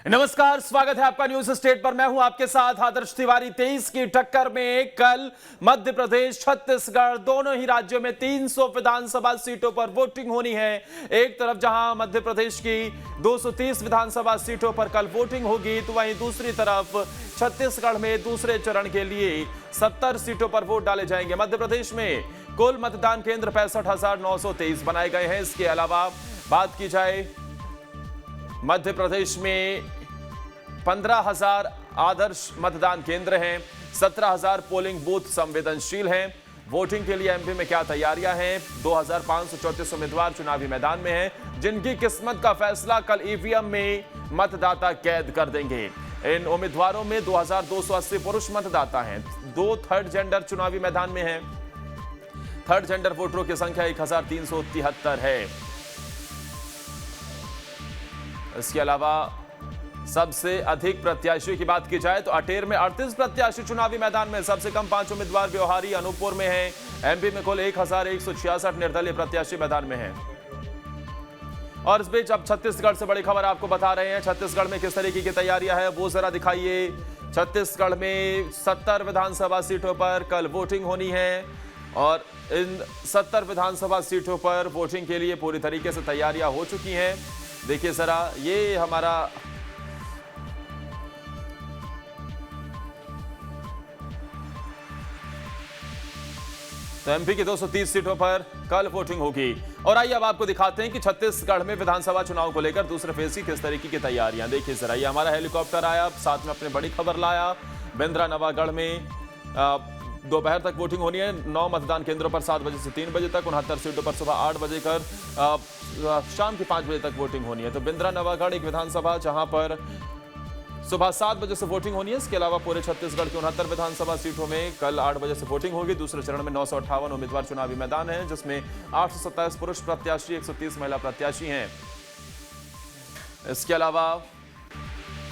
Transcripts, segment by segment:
नमस्कार, स्वागत है आपका न्यूज स्टेट पर। मैं हूं आपके साथ आदर्श तिवारी। 23 की टक्कर में कल मध्य प्रदेश, छत्तीसगढ़ दोनों ही राज्यों में 300 विधानसभा सीटों पर वोटिंग होनी है। एक तरफ जहां मध्य प्रदेश की 230 विधानसभा सीटों पर कल वोटिंग होगी, तो वहीं दूसरी तरफ छत्तीसगढ़ में दूसरे चरण के लिए 70 सीटों पर वोट डाले जाएंगे। मध्य प्रदेश में कुल मतदान केंद्र 65,923 बनाए गए हैं। इसके अलावा बात की जाए मध्य प्रदेश में 15,000 आदर्श मतदान केंद्र हैं, 17,000 पोलिंग बूथ संवेदनशील हैं। वोटिंग के लिए एमपी में क्या तैयारियां हैं? 2,534 उम्मीदवार चुनावी मैदान में हैं, जिनकी किस्मत का फैसला कल ईवीएम में मतदाता कैद कर देंगे। इन उम्मीदवारों में 2,280 पुरुष मतदाता हैं, 2 थर्ड जेंडर चुनावी मैदान में हैं। थर्ड जेंडर वोटरों की संख्या 1,373 है। इसके अलावा सबसे अधिक प्रत्याशियों की बात की जाए तो अटेर में 38 प्रत्याशी चुनावी मैदान में। सबसे कम 5 उम्मीदवार ब्योहारी, अनूपपुर में हैं। एमपी में कुल 1,166 निर्दलीय प्रत्याशी मैदान में हैं। और इस बीच अब छत्तीसगढ़ से बड़ी खबर आपको बता रहे हैं। छत्तीसगढ़ में किस तरीके की तैयारियां है वो जरा दिखाइए। छत्तीसगढ़ में 70 विधानसभा सीटों पर कल वोटिंग होनी है और इन 70 विधानसभा सीटों पर वोटिंग के लिए पूरी तरीके से तैयारियां हो चुकी हैं। देखिए जरा, ये हमारा तो एमपी की 230 सीटों पर कल वोटिंग होगी। और आइए अब आपको दिखाते हैं कि छत्तीसगढ़ में विधानसभा चुनाव को लेकर दूसरे फेज की किस तरीके की तैयारियां। देखिए जरा, ये हमारा हेलीकॉप्टर आया, साथ में अपने बड़ी खबर लाया। बेंद्रा नवागढ़ में दोपहर तक वोटिंग होनी है। 9 मतदान केंद्रों पर 7 बजे से 3 बजे तक, 69 सीटों पर सुबह 8 बजे कर शाम के 5 बजे तक वोटिंग होनी है। तो बेंद्रा नवागढ़ एक विधानसभा जहां पर सुबह 7 बजे से वोटिंग होनी है। इसके अलावा पूरे छत्तीसगढ़ की 69 विधानसभा सीटों में कल 8 बजे से वोटिंग होगी। दूसरे चरण में 958 उम्मीदवार चुनावी मैदान है, जिसमें 827 पुरुष प्रत्याशी, 130 महिला प्रत्याशी हैं। इसके अलावा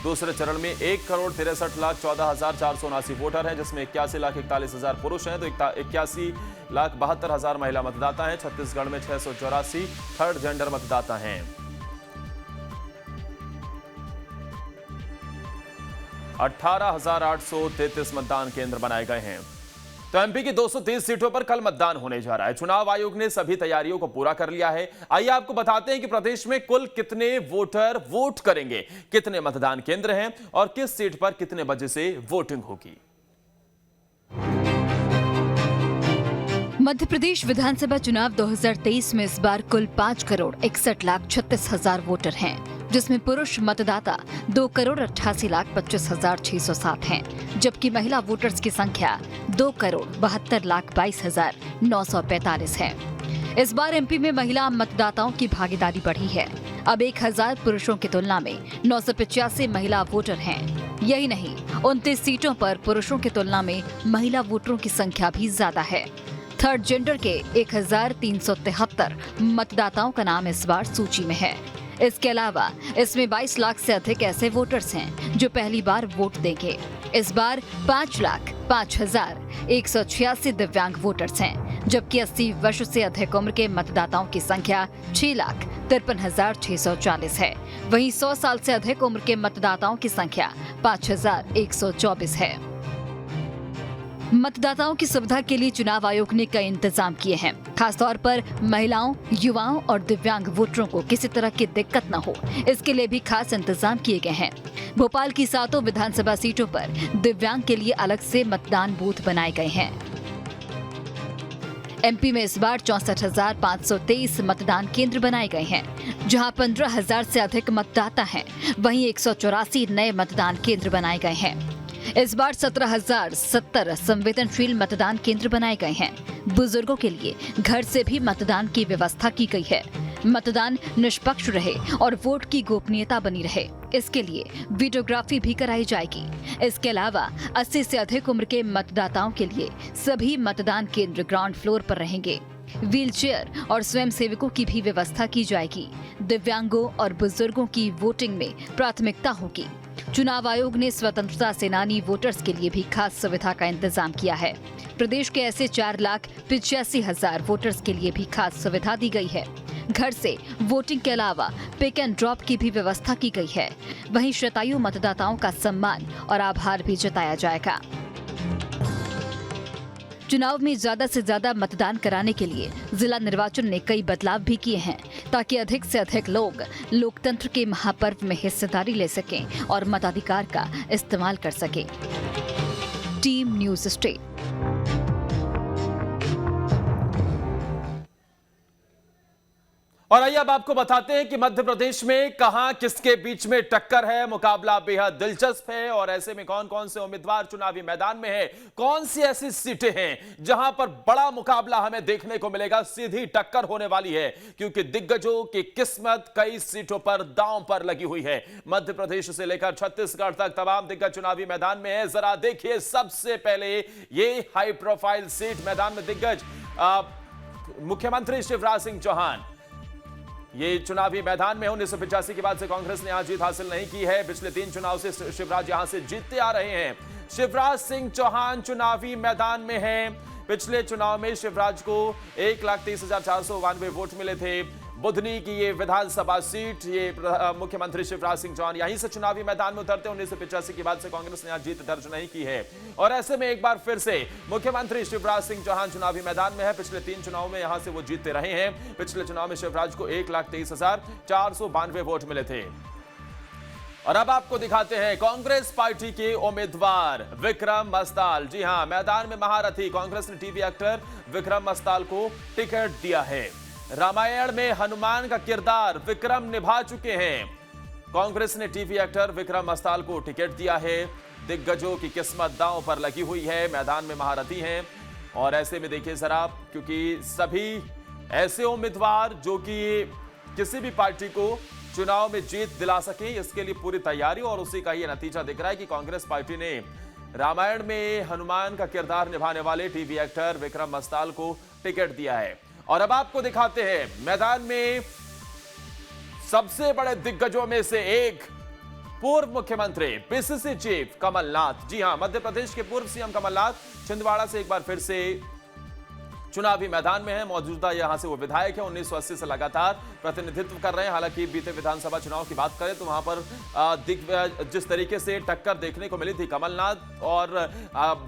दूसरे चरण में 1,63,14,479 वोटर हैं, जिसमें 81,41,000 पुरुष हैं, तो 81,72,000 महिला मतदाता हैं। छत्तीसगढ़ में 684 थर्ड जेंडर मतदाता हैं। 18,833 मतदान केंद्र बनाए गए हैं। तो एमपी की 230 सीटों पर कल मतदान होने जा रहा है। चुनाव आयोग ने सभी तैयारियों को पूरा कर लिया है। आइए आपको बताते हैं कि प्रदेश में कुल कितने वोटर वोट करेंगे, कितने मतदान केंद्र हैं और किस सीट पर कितने बजे से वोटिंग होगी। मध्य प्रदेश विधानसभा चुनाव 2023 में इस बार कुल 5,61,36,000 वोटर हैं, जिसमें पुरुष मतदाता 2,88,25,607 हैं, जबकि महिला वोटर्स की संख्या 2,72,22,945 है। इस बार एमपी में महिला मतदाताओं की भागीदारी बढ़ी है। अब 1,000 पुरुषों की तुलना में 985 महिला वोटर हैं। यही नहीं, 29 सीटों पर पुरुषों की तुलना में महिला वोटरों की संख्या भी ज्यादा है। थर्ड जेंडर के 1,373 मतदाताओं का नाम इस बार सूची में है। इसके अलावा इसमें 22 लाख से अधिक ऐसे वोटर्स हैं जो पहली बार वोट देंगे। इस बार 5,05,186 दिव्यांग वोटर्स हैं, जबकि 80 वर्ष से अधिक उम्र के मतदाताओं की संख्या 6,53,640 है। वहीं 100 साल से अधिक उम्र के मतदाताओं की संख्या 5,124 है। मतदाताओं की सुविधा के लिए चुनाव आयोग ने कई इंतजाम किए हैं। खासतौर पर महिलाओं, युवाओं और दिव्यांग वोटरों को किसी तरह की दिक्कत न हो, इसके लिए भी खास इंतजाम किए गए हैं। भोपाल की 7 विधानसभा सीटों पर दिव्यांग के लिए अलग से मतदान बूथ बनाए गए हैं। एमपी में इस बार 64,523 मतदान केंद्र बनाए गए हैं, जहां 15,000 से अधिक मतदाता हैं। वहीं 184 नए मतदान केंद्र बनाए गए हैं। इस बार 17,070 संवेदनशील मतदान केंद्र बनाए गए हैं। बुजुर्गों के लिए घर से भी मतदान की व्यवस्था की गई है। मतदान निष्पक्ष रहे और वोट की गोपनीयता बनी रहे, इसके लिए वीडियोग्राफी भी कराई जाएगी। इसके अलावा 80 से अधिक उम्र के मतदाताओं के लिए सभी मतदान केंद्र ग्राउंड फ्लोर पर रहेंगे। व्हीलचेयर और स्वयंसेवकों की भी व्यवस्था की जाएगी। दिव्यांगों और बुजुर्गों की वोटिंग में प्राथमिकता होगी। चुनाव आयोग ने स्वतंत्रता सेनानी वोटर्स के लिए भी खास सुविधा का इंतजाम किया है। प्रदेश के ऐसे 4,85,000 वोटर्स के लिए भी खास सुविधा दी गई है। घर से वोटिंग के अलावा पिक एंड ड्रॉप की भी व्यवस्था की गई है। वहीं शतायु मतदाताओं का सम्मान और आभार भी जताया जाएगा। चुनाव में ज्यादा से ज्यादा मतदान कराने के लिए जिला निर्वाचन ने कई बदलाव भी किए हैं, ताकि अधिक से अधिक लोग लोकतंत्र के महापर्व में हिस्सेदारी ले सकें और मताधिकार का इस्तेमाल कर सकें। Team news state. और आइए अब आपको बताते हैं कि मध्य प्रदेश में कहां किसके बीच में टक्कर है। मुकाबला बेहद दिलचस्प है और ऐसे में कौन कौन से उम्मीदवार चुनावी मैदान में है, कौन सी ऐसी सीटें हैं जहां पर बड़ा मुकाबला हमें देखने को मिलेगा, सीधी टक्कर होने वाली है, क्योंकि दिग्गजों की किस्मत कई सीटों पर दांव पर लगी हुई है। मध्य प्रदेश से लेकर छत्तीसगढ़ तक तमाम दिग्गज चुनावी मैदान में है। जरा देखिए सबसे पहले ये हाई प्रोफाइल सीट मैदान में दिग्गज मुख्यमंत्री शिवराज सिंह चौहान ये चुनावी मैदान में 1985 के बाद से कांग्रेस ने यहां जीत हासिल नहीं की है। पिछले 3 चुनाव से शिवराज यहां से जीतते आ रहे हैं। शिवराज सिंह चौहान चुनावी मैदान में हैं। पिछले चुनाव में शिवराज को 1,30,492 वोट मिले थे। बुधनी की ये विधानसभा सीट, ये मुख्यमंत्री शिवराज सिंह चौहान यहीं से चुनावी मैदान में उतरते। 1985 के बाद से कांग्रेस ने आज जीत दर्ज नहीं की है और ऐसे में एक बार फिर से मुख्यमंत्री शिवराज सिंह चौहान चुनावी मैदान में है। पिछले 3 चुनाव में यहां से वो जीतते रहे हैं। पिछले चुनाव में शिवराज को 1,23,492 वोट मिले थे। और अब आपको दिखाते हैं कांग्रेस पार्टी के उम्मीदवार विक्रम मस्ताल। जी हां, मैदान में महारथी कांग्रेस ने टीवी एक्टर विक्रम मस्ताल को टिकट दिया है। रामायण में हनुमान का किरदार विक्रम निभा चुके हैं। कांग्रेस ने टीवी एक्टर विक्रम मस्ताल को टिकट दिया है। दिग्गजों की किस्मत दांव पर लगी हुई है, मैदान में महारथी हैं। और ऐसे में देखिए जरा, क्योंकि सभी ऐसे उम्मीदवार जो कि किसी भी पार्टी को चुनाव में जीत दिला सके, इसके लिए पूरी तैयारी और उसी का यह नतीजा दिख रहा है कि कांग्रेस पार्टी ने रामायण में हनुमान का किरदार निभाने वाले टीवी एक्टर विक्रम मस्ताल को टिकट दिया है। और अब आपको दिखाते हैं मैदान में सबसे बड़े दिग्गजों में से एक पूर्व मुख्यमंत्री पीसीसी चीफ कमलनाथ। जी हां, मध्य प्रदेश के पूर्व सीएम कमलनाथ छिंदवाड़ा से एक बार फिर से चुनावी मैदान में है। मौजूदा यहां से वो विधायक है, 1980 से लगातार प्रतिनिधित्व कर रहे हैं। हालांकि बीते विधानसभा चुनाव की बात करें तो वहां पर जिस तरीके से टक्कर देखने को मिली थी कमलनाथ और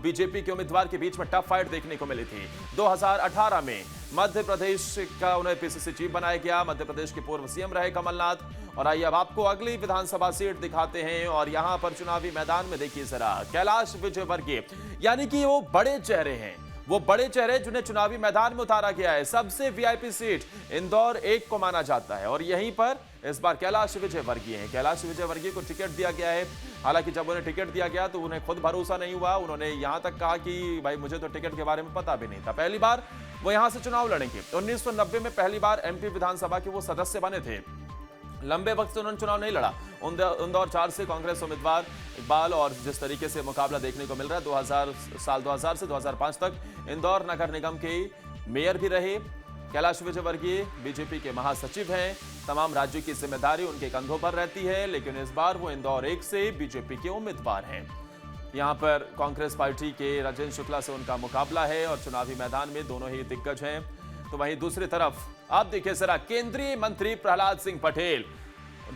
बीजेपी के उम्मीदवार के बीच में टफ फाइट देखने को मिली थी। 2018 में मध्य प्रदेश का उन्हें पीसीसी चीफ बनाया गया। मध्य प्रदेश के पूर्व सीएम रहे कमलनाथ। और आइए अब आपको अगली विधानसभा सीट दिखाते हैं और यहां पर चुनावी मैदान में देखिए जरा कैलाश विजयवर्गीय, यानी कि वो बड़े चेहरे हैं, वो बड़े चेहरे जिन्हें चुनावी मैदान में उतारा गया है। सबसे वीआईपी सीट इंदौर 1 को माना जाता है और यहीं पर इस बार कैलाश विजयवर्गीय हैं। कैलाश विजयवर्गीय को टिकट दिया गया है। हालांकि जब उन्हें टिकट दिया गया तो उन्हें खुद भरोसा नहीं हुआ। उन्होंने यहां तक कहा कि भाई मुझे तो टिकट के बारे में पता भी नहीं था। पहली बार वो यहां से चुनाव लड़ेंगे। 1990 में पहली बार एमपी विधानसभा के वो सदस्य बने थे। लंबे वक्त से उन्होंने चुनाव नहीं लड़ा। इंदौर 4 से कांग्रेस उम्मीदवार इकबाल, और जिस तरीके से मुकाबला देखने को मिल रहा है, साल 2000 से 2005 तक इंदौर नगर निगम के मेयर भी रहे। कैलाश विजयवर्गीय बीजेपी के महासचिव हैं। तमाम राज्यों की जिम्मेदारी उनके कंधों पर रहती है, लेकिन इस बार वो इंदौर 1 से बीजेपी के उम्मीदवार हैं। यहां पर कांग्रेस पार्टी के राजेंद्र शुक्ला से उनका मुकाबला है और चुनावी मैदान में दोनों ही दिग्गज हैं। तो वहीं दूसरी तरफ आप देखिए जरा, केंद्रीय मंत्री प्रहलाद सिंह पटेल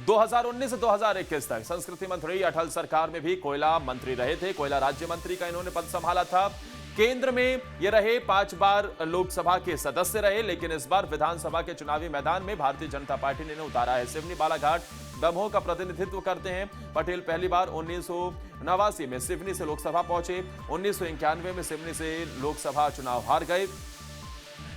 2019 से 2021 तक संस्कृति मंत्री अटल सरकार में भी कोयला मंत्री रहे थे। कोयला राज्य मंत्री का इन्होंने पद संभाला था। केंद्र में ये रहे, 5 बार लोकसभा के सदस्य रहे, लेकिन इस बार विधानसभा के चुनावी मैदान में भारतीय जनता पार्टी ने इन्हें उतारा है। सिवनी बालाघाट दमोह का प्रतिनिधित्व करते हैं। पटेल पहली बार 1989 में सिवनी से लोकसभा पहुंचे। 1991 में सिवनी से लोकसभा चुनाव हार गए।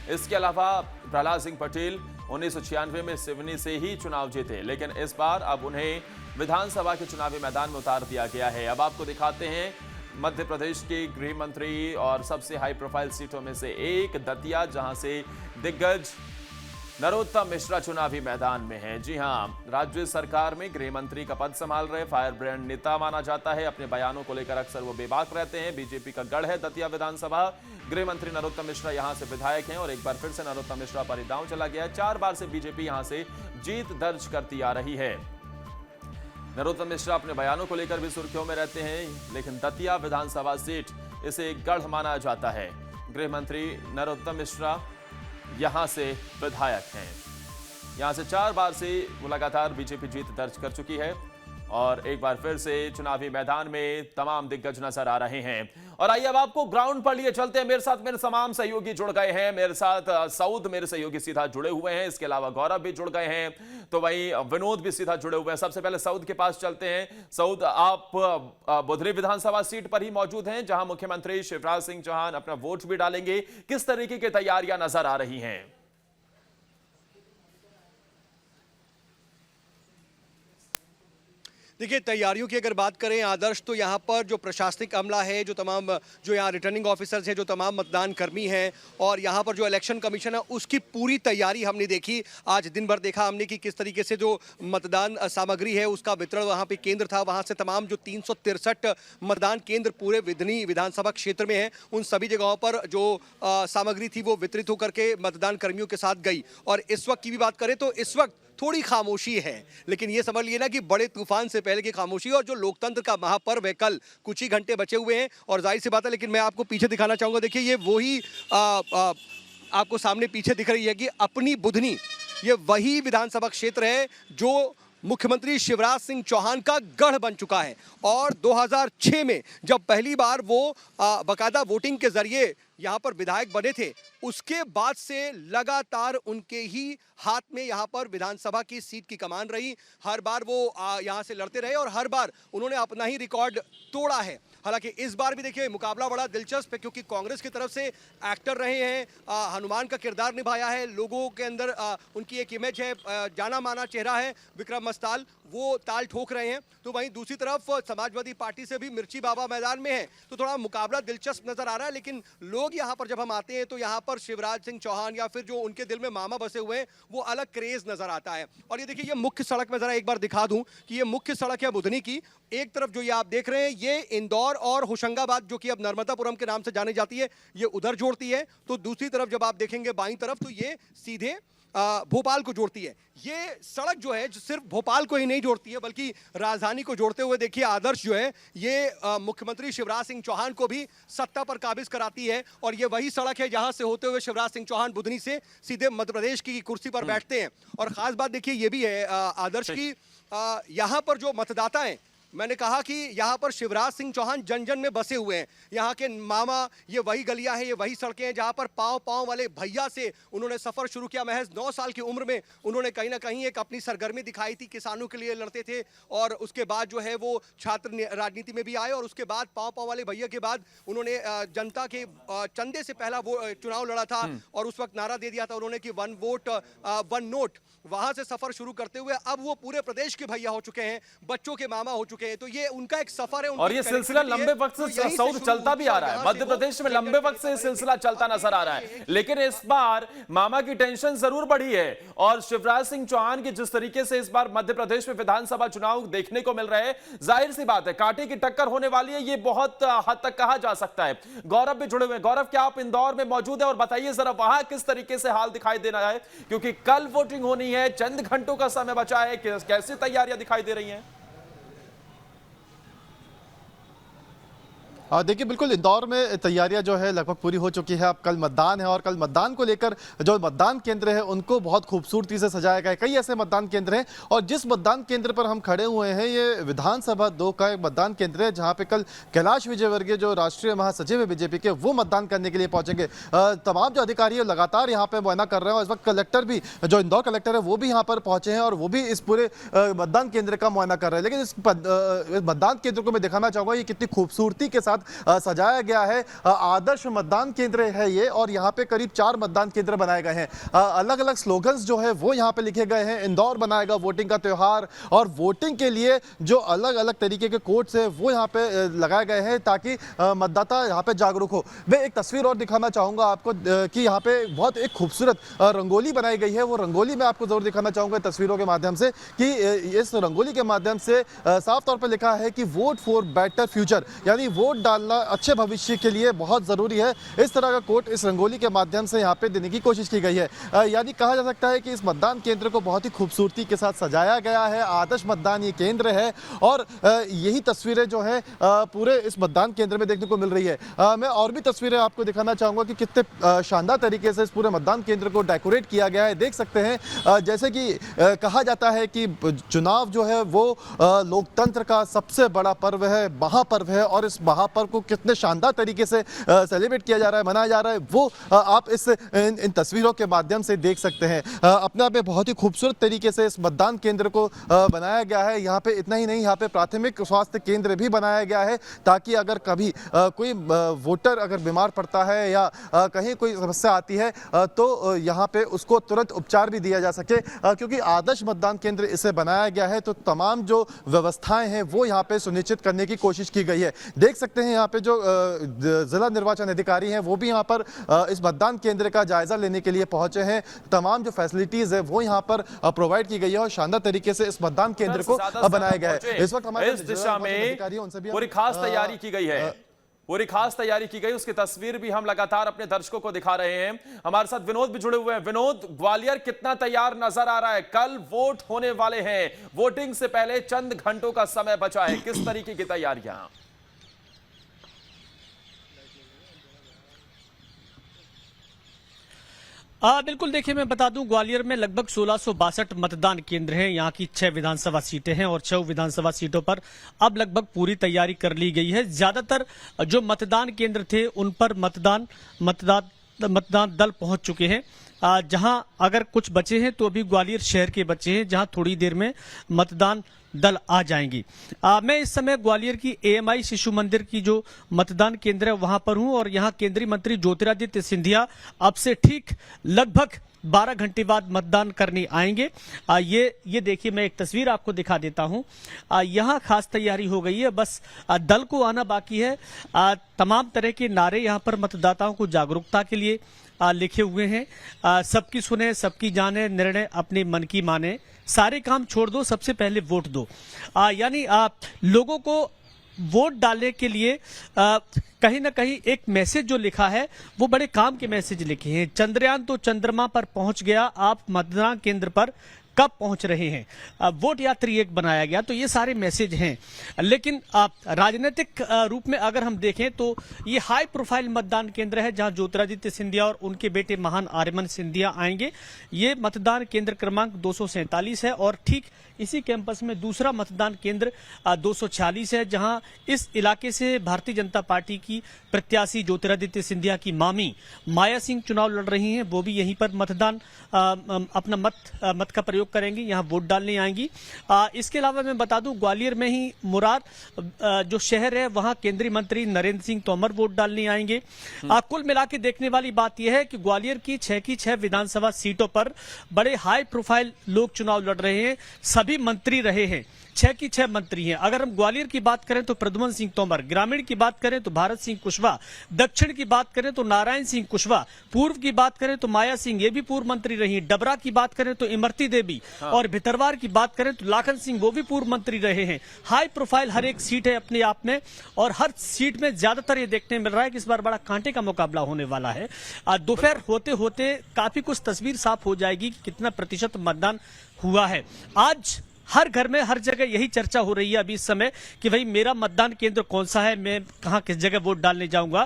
इसके अलावा प्रहलाद सिंह पटेल 1996 में सिवनी से ही चुनाव जीते, लेकिन इस बार अब उन्हें विधानसभा के चुनावी मैदान में उतार दिया गया है। अब आपको दिखाते हैं मध्य प्रदेश के गृह मंत्री और सबसे हाई प्रोफाइल सीटों में से एक दतिया, जहां से दिग्गज नरोत्तम मिश्रा चुनावी मैदान में है। जी हां, राज्य सरकार में गृह मंत्री का पद संभाल रहे फायर ब्रांड नेता माना जाता है। अपने बयानों को लेकर अक्सर वो बेबाक रहते हैं। बीजेपी का गढ़ है दतिया विधानसभा। गृह मंत्री नरोत्तम मिश्रा यहां से विधायक हैं और एक बार फिर से नरोत्तम मिश्रा पर दांव चला गया है। 4 बार से बीजेपी यहां से जीत दर्ज करती आ रही है। नरोत्तम मिश्रा अपने बयानों को लेकर भी सुर्खियों में रहते हैं, लेकिन दतिया विधानसभा सीट इसे गढ़ माना जाता है। गृह मंत्री नरोत्तम मिश्रा यहां से विधायक हैं। यहां से 4 बार से लगातार बीजेपी जीत दर्ज कर चुकी है और एक बार फिर से चुनावी मैदान में तमाम दिग्गज नजर आ रहे हैं। और आइए अब आपको ग्राउंड पर लिए चलते हैं। मेरे साथ मेरे तमाम सहयोगी जुड़ गए हैं। मेरे साथ सऊद मेरे सहयोगी सीधा जुड़े हुए हैं, इसके अलावा गौरव भी जुड़ गए हैं, तो वही विनोद भी सीधा जुड़े हुए हैं। सबसे पहले सऊद के पास चलते हैं। सऊद, आप बुधनी विधानसभा सीट पर ही मौजूद हैं जहां मुख्यमंत्री शिवराज सिंह चौहान अपना वोट भी डालेंगे। किस तरीके की तैयारियां नजर आ रही हैं? देखिए, तैयारियों की अगर बात करें आदर्श, तो यहाँ पर जो प्रशासनिक अमला है, जो यहाँ रिटर्निंग ऑफिसर्स हैं, जो तमाम मतदान कर्मी हैं, और यहाँ पर जो इलेक्शन कमीशन है उसकी पूरी तैयारी हमने देखी। आज दिन भर देखा हमने कि किस तरीके से जो मतदान सामग्री है उसका वितरण वहाँ पे केंद्र था। वहाँ से तमाम जो 363 मतदान केंद्र पूरे बुधनी विधानसभा क्षेत्र में है, उन सभी जगहों पर जो सामग्री थी वो वितरित होकर के मतदान कर्मियों के साथ गई। और इस वक्त की भी बात करें तो इस वक्त थोड़ी खामोशी है, लेकिन ये समझ लिए ना कि बड़े तूफान से पहले की खामोशी। और जो लोकतंत्र का महापर्व है, कल कुछ ही घंटे बचे हुए हैं और जाहिर सी बात है, लेकिन मैं आपको पीछे दिखाना चाहूंगा। देखिए, ये वही आपको सामने पीछे दिख रही है कि अपनी बुधनी, ये वही विधानसभा क्षेत्र है जो मुख्यमंत्री शिवराज सिंह चौहान का गढ़ बन चुका है। और 2006 में जब पहली बार वो बाकायदा वोटिंग के जरिए यहाँ पर विधायक बने थे, उसके बाद से लगातार उनके ही हाथ में यहाँ पर विधानसभा की सीट की कमान रही। हर बार वो यहाँ से लड़ते रहे और हर बार उन्होंने अपना ही रिकॉर्ड तोड़ा है। हालांकि इस बार भी देखिए मुकाबला बड़ा दिलचस्प है, क्योंकि कांग्रेस की तरफ से एक्टर रहे हैं, हनुमान का किरदार निभाया है, लोगों के अंदर उनकी एक इमेज है, जाना माना चेहरा है विक्रम मस्ताल, वो ताल ठोक रहे हैं। तो वहीं दूसरी तरफ समाजवादी पार्टी से भी मिर्ची बाबा मैदान में है, तो थोड़ा मुकाबला दिलचस्प नजर आ रहा है। लेकिन लोग यहाँ पर जब हम आते हैं तो यहाँ पर शिवराज सिंह चौहान या फिर जो उनके दिल में मामा बसे हुए हैं, वो अलग क्रेज नजर आता है। और ये देखिए, ये मुख्य सड़क में जरा एक बार दिखा दूं कि ये मुख्य सड़क है बुधनी की। एक तरफ जो ये आप देख रहे हैं, ये इंदौर और होशंगाबाद, जो कि अब नर्मदापुरम के नाम से जानी जाती है, ये उधर जोड़ती है। तो दूसरी तरफ जब आप देखेंगे बाईं तरफ, तो ये सीधे भोपाल को जोड़ती है। ये सड़क जो है, जो सिर्फ भोपाल को ही नहीं जोड़ती है बल्कि राजधानी को जोड़ते हुए देखिए आदर्श जो है, ये मुख्यमंत्री शिवराज सिंह चौहान को भी सत्ता पर काबिज कराती है। और ये वही सड़क है जहां से होते हुए शिवराज सिंह चौहान बुधनी से सीधे मध्य प्रदेश की कुर्सी पर बैठते हैं। और खास बात देखिए ये भी है आदर्श की, यहाँ पर जो मतदाता हैं, मैंने कहा कि यहाँ पर शिवराज सिंह चौहान जन जन में बसे हुए हैं। यहाँ के मामा, ये वही गलियां हैं, ये वही सड़कें हैं जहाँ पर पाँव पाँव वाले भैया से उन्होंने सफ़र शुरू किया। महज 9 साल की उम्र में उन्होंने कहीं ना कहीं एक अपनी सरगर्मी दिखाई थी, किसानों के लिए लड़ते थे। और उसके बाद जो है वो छात्र राजनीति में भी आए, और उसके बाद पाँव पाँव वाले भैया के बाद उन्होंने जनता के चंदे से पहला वो चुनाव लड़ा था। और उस वक्त नारा दे दिया था उन्होंने कि 1 वोट 1 नोट। वहां से सफर शुरू करते हुए अब वो पूरे प्रदेश के भैया हो चुके हैं, बच्चों के मामा हो चुके हैं। तो ये उनका एक सफर है। और ये सिलसिला लंबे वक्त से सऊद चलता भी आ रहा है। मध्य प्रदेश में लंबे वक्त से सिलसिला चलता नजर आ रहा है, लेकिन इस बार मामा की टेंशन जरूर बढ़ी है। और शिवराज सिंह चौहान की जिस तरीके से इस बार मध्य प्रदेश में विधानसभा चुनाव देखने को मिल रहे हैं, जाहिर सी बात है कांटे की टक्कर होने वाली है, ये बहुत हद तक कहा जा सकता है। गौरव भी जुड़े हुए हैं। गौरव, क्या आप इंदौर में मौजूद है और बताइए जरा वहां किस तरीके से हाल दिखाई दे रहा है, क्योंकि कल वोटिंग होनी है, चंद घंटों का समय बचा है, कैसी तैयारियां दिखाई दे रही हैं? देखिए, बिल्कुल इंदौर में तैयारियां जो है लगभग पूरी हो चुकी है। अब कल मतदान है और कल मतदान को लेकर जो मतदान केंद्र है उनको बहुत खूबसूरती से सजाया गया है। कई ऐसे मतदान केंद्र हैं और जिस मतदान केंद्र पर हम खड़े हुए हैं ये विधानसभा 2 का एक मतदान केंद्र है, जहां पे कल कैलाश विजयवर्गीय जो राष्ट्रीय महासचिव है बीजेपी के, वो मतदान करने के लिए पहुंचेंगे। तमाम जो अधिकारी है लगातार यहाँ पे मुआयना कर रहे हैं और इस वक्त कलेक्टर भी, जो इंदौर कलेक्टर है वो भी यहाँ पर पहुंचे हैं और वो भी इस पूरे मतदान केंद्र का मुआयना कर रहे हैं। लेकिन इस मतदान केंद्र को मैं दिखाना चाहूंगा, ये कितनी खूबसूरती के साथ सजाया गया है। आदर्श मतदान केंद्र है ये, और यहाँ पे करीब 4 मतदान केंद्र बनाए गए हैं। अलग अलग स्लोगन्स जो है वो यहाँ पे लिखे गए हैं। इंदौर बनाएगा वोटिंग का त्योहार, और वोटिंग के लिए जो अलग अलग तरीके के कोड्स है वो यहाँ पे लगाए गए हैं ताकि मतदाता यहाँ पे जागरूक हो। मैं एक तस्वीर और दिखाना चाहूंगा आपको कि यहाँ पे बहुत एक खूबसूरत रंगोली बनाई गई है। वो रंगोली मैं आपको जरूर दिखाना चाहूंगा तस्वीरों के माध्यम से कि इस रंगोली के माध्यम से साफ तौर पर लिखा है कि वोट फॉर बेटर फ्यूचर, यानी वोट डालना अच्छे भविष्य के लिए बहुत ज़रूरी है। इस तरह का कोट इस रंगोली के माध्यम से यहाँ पे देने की कोशिश की गई है। यानी कहा जा सकता है कि इस मतदान केंद्र को बहुत ही खूबसूरती के साथ सजाया गया है। आदर्श मतदान ये केंद्र है और यही तस्वीरें जो है पूरे इस मतदान केंद्र में देखने को मिल रही है। मैं और भी तस्वीरें आपको दिखाना चाहूँगा कि कितने शानदार तरीके से इस पूरे मतदान केंद्र को डेकोरेट किया गया है। देख सकते हैं जैसे कि कहा जाता है कि चुनाव जो है वो लोकतंत्र का सबसे बड़ा पर्व है, महापर्व है, और इस महापर्व को कितने शानदार तरीके से सेलिब्रेट किया जा रहा है, मनाया जा रहा है, वो आप इन तस्वीरों के माध्यम से देख सकते हैं। अपने आप में बहुत ही खूबसूरत तरीके से इस मतदान केंद्र को बनाया गया है। यहाँ पे इतना ही नहीं, यहाँ पे प्राथमिक स्वास्थ्य केंद्र भी बनाया गया है ताकि अगर कभी कोई वोटर अगर बीमार पड़ता है या कहीं कोई समस्या आती है तो यहाँ पे उसको तुरंत उपचार भी दिया जा सके। क्योंकि आदर्श मतदान केंद्र इसे बनाया गया है तो तमाम जो व्यवस्थाएं हैं वो यहाँ पे सुनिश्चित करने की कोशिश की गई है। देख सकते हैं यहाँ पे जो जिला निर्वाचन अधिकारी हैं वो भी यहाँ पर इस मतदान केंद्र का जायजा लेने के लिए पहुंचे हैं। तमाम जो फैसिलिटीज है वो यहाँ पर प्रोवाइड की गई है और शानदार तरीके से इस मतदान केंद्र को बनाया गया है। इस वक्त हमारे इस दिशा में पूरी खास तैयारी की गई है, पूरी खास तैयारी की गई, उसकी तस्वीर भी हम लगातार अपने दर्शकों को दिखा रहे हैं। हमारे साथ विनोद भी जुड़े हुए हैं। विनोद, ग्वालियर कितना तैयार नजर आ रहा है? कल वोट होने वाले हैं, वोटिंग से पहले चंद घंटों का समय बचा है, किस तरीके की तैयारियां? बिल्कुल, देखिए मैं बता दूं, ग्वालियर में लगभग 1662 मतदान केंद्र हैं। यहाँ की 6 विधानसभा सीटें हैं और 6 विधानसभा सीटों पर अब लगभग पूरी तैयारी कर ली गई है। ज्यादातर जो मतदान केंद्र थे उन पर मतदान दल पहुंच चुके हैं। जहां अगर कुछ बचे हैं तो अभी ग्वालियर शहर के बचे हैं, जहां थोड़ी देर में मतदान दल आ जाएंगी। मैं इस समय ग्वालियर की AMI शिशु मंदिर की जो मतदान केंद्र है वहां पर हूं और यहां केंद्रीय मंत्री ज्योतिरादित्य सिंधिया अब से ठीक लगभग 12 घंटे बाद मतदान करने आएंगे। ये देखिए, मैं एक तस्वीर आपको दिखा देता हूं। यहां खास तैयारी हो गई है, बस दल को आना बाकी है। तमाम तरह के नारे यहां पर मतदाताओं को जागरूकता के लिए लिखे हुए हैं। सबकी सुने, सबकी जाने, निर्णय अपने मन की माने, सारे काम छोड़ दो, सबसे पहले वोट दो। यानी लोगों को वोट डालने के लिए कहीं ना कहीं एक मैसेज जो लिखा है वो बड़े काम के मैसेज लिखे हैं। चंद्रयान तो चंद्रमा पर पहुंच गया, आप मतदान केंद्र पर कब पहुंच रहे हैं? वोट यात्री एक बनाया गया, तो ये सारे मैसेज हैं। लेकिन राजनीतिक रूप में अगर हम देखें तो ये हाई प्रोफाइल मतदान केंद्र है जहां ज्योतिरादित्य सिंधिया और उनके बेटे महान आर्यमन सिंधिया आएंगे। ये मतदान केंद्र क्रमांक 247 है और ठीक इसी कैंपस में दूसरा मतदान केंद्र 246 है, जहां इस इलाके से भारतीय जनता पार्टी की प्रत्याशी ज्योतिरादित्य सिंधिया की मामी माया सिंह चुनाव लड़ रही हैं। वो भी यहीं पर मतदान अपना मत का प्रयोग करेंगी, यहां वोट डालने आएंगी। इसके अलावा मैं बता दूं, ग्वालियर में ही मुरार जो शहर है वहां केंद्रीय मंत्री नरेंद्र सिंह तोमर वोट डालने आएंगे। कुल मिला के देखने वाली बात यह है कि ग्वालियर की 6 विधानसभा सीटों पर बड़े हाई प्रोफाइल लोग चुनाव लड़ रहे हैं, सभी मंत्री रहे हैं। 6 की 6 मंत्री हैं। अगर हम ग्वालियर की बात करें तो प्रद्युमन सिंह तोमर, ग्रामीण की बात करें तो भारत सिंह कुशवाहा, दक्षिण की बात करें तो नारायण सिंह कुशवाहा, पूर्व की बात करें तो माया सिंह, ये भी पूर्व मंत्री रही, डबरा की बात करें तो इमरती देवी, और भितरवार की बात करें तो लाखन सिंह, वो भी पूर्व मंत्री रहे हैं। हाई प्रोफाइल हर एक सीट है अपने आप में और हर सीट में ज्यादातर ये देखने मिल रहा है कि इस बार बड़ा कांटे का मुकाबला होने वाला है। दोपहर होते होते काफी कुछ तस्वीर साफ हो जाएगी कि कितना प्रतिशत मतदान हुआ है। आज हर घर में हर जगह यही चर्चा हो रही है अभी इस समय कि भाई मेरा मतदान केंद्र कौन सा है, मैं कहां किस जगह वोट डालने जाऊंगा।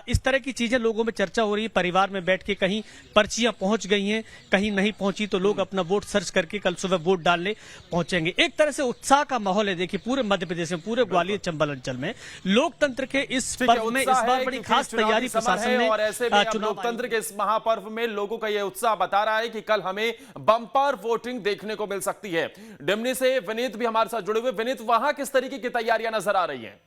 इस तरह की चीजें लोगों में चर्चा हो रही है। परिवार में बैठ के कहीं पर्चियां पहुंच गई हैं, कहीं नहीं पहुंची, तो लोग अपना वोट सर्च करके कल सुबह वोट डालने पहुंचेंगे। एक तरह से उत्साह का माहौल है। देखिए, पूरे मध्य प्रदेश में, पूरे ग्वालियर चंबल अंचल में लोकतंत्र के इस पर्व में इस बार बड़ी खास तैयारी प्रशासन ने, और ऐसे में लोकतंत्र के इस महापर्व में लोगों का यह उत्साह बता रहा है कि कल हमें बम्पर वोटिंग देखने को मिल सकती है। डिमनी से विनीत भी हमारे साथ जुड़े हुए। विनीत, वहां किस तरीके की तैयारियां नजर आ रही हैं?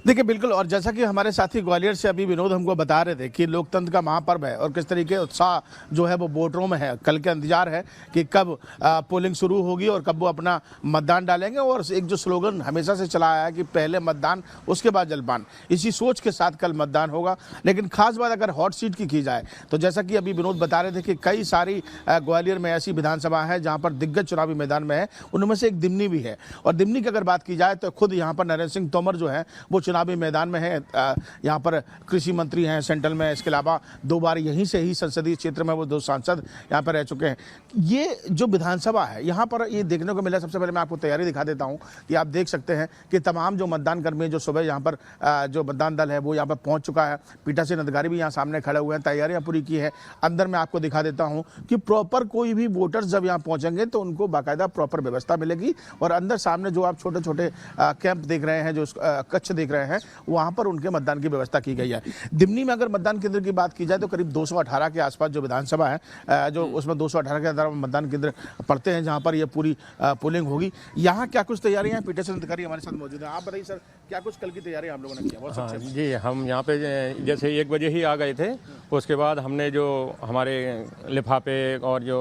देखिए बिल्कुल, और जैसा कि हमारे साथी ग्वालियर से अभी विनोद हमको बता रहे थे कि लोकतंत्र का महापर्व है और किस तरीके उत्साह जो है वो वोटरों में है। कल का इंतजार है कि कब पोलिंग शुरू होगी और कब वो अपना मतदान डालेंगे। और एक जो स्लोगन हमेशा से चला आया है कि पहले मतदान उसके बाद जलपान, इसी सोच के साथ कल मतदान होगा। लेकिन खास बात अगर हॉट सीट की जाए तो जैसा कि अभी विनोद बता रहे थे कि कई सारी ग्वालियर में ऐसी विधानसभा है जहाँ पर दिग्गज चुनावी मैदान में है, उनमें से एक दिमनी भी है। और दिमनी की अगर बात की जाए तो खुद यहाँ पर नरेंद्र सिंह तोमर जो है वो चुनावी मैदान में है। यहाँ पर कृषि मंत्री हैं सेंट्रल में, इसके अलावा 2 बार यहीं से ही संसदीय क्षेत्र में वो 2 सांसद यहाँ पर रह चुके हैं। ये जो विधानसभा है यहाँ पर ये देखने को मिला। सबसे पहले मैं आपको तैयारी दिखा देता हूँ कि आप देख सकते हैं कि तमाम जो मतदान कर्मी जो सुबह यहाँ पर जो मतदान दल है वो यहाँ पर पहुँच चुका है। पीठासीन अधिकारी भी यहाँ सामने खड़े हुए हैं, तैयारियाँ पूरी की है। अंदर मैं आपको दिखा देता हूँ कि प्रॉपर कोई भी वोटर्स जब यहाँ पहुँचेंगे तो उनको बाकायदा प्रॉपर व्यवस्था मिलेगी। और अंदर सामने जो आप छोटे छोटे कैंप देख रहे हैं, जो कक्ष देख रहे हैं, वहाँ पर उनके मतदान की व्यवस्था की गई है। दिमनी में अगर मतदान केंद्र की बात की जाए तो करीब 218 के आसपास जो विधानसभा है, जो उसमें 218 के अंदर मतदान केंद्र पड़ते हैं जहाँ पर ये पूरी पोलिंग होगी। यहाँ क्या कुछ तैयारियां हैं? पीठासीन अधिकारी हमारे साथ मौजूद हैं। आप बताइए सर, क्या कुछ कल की तैयारी हम लोगों ने किया? बहुत अच्छे से। जी, हम यहाँ पे जैसे 1 बजे ही आ गए थे, उसके बाद हमने जो हमारे लिफाफे और जो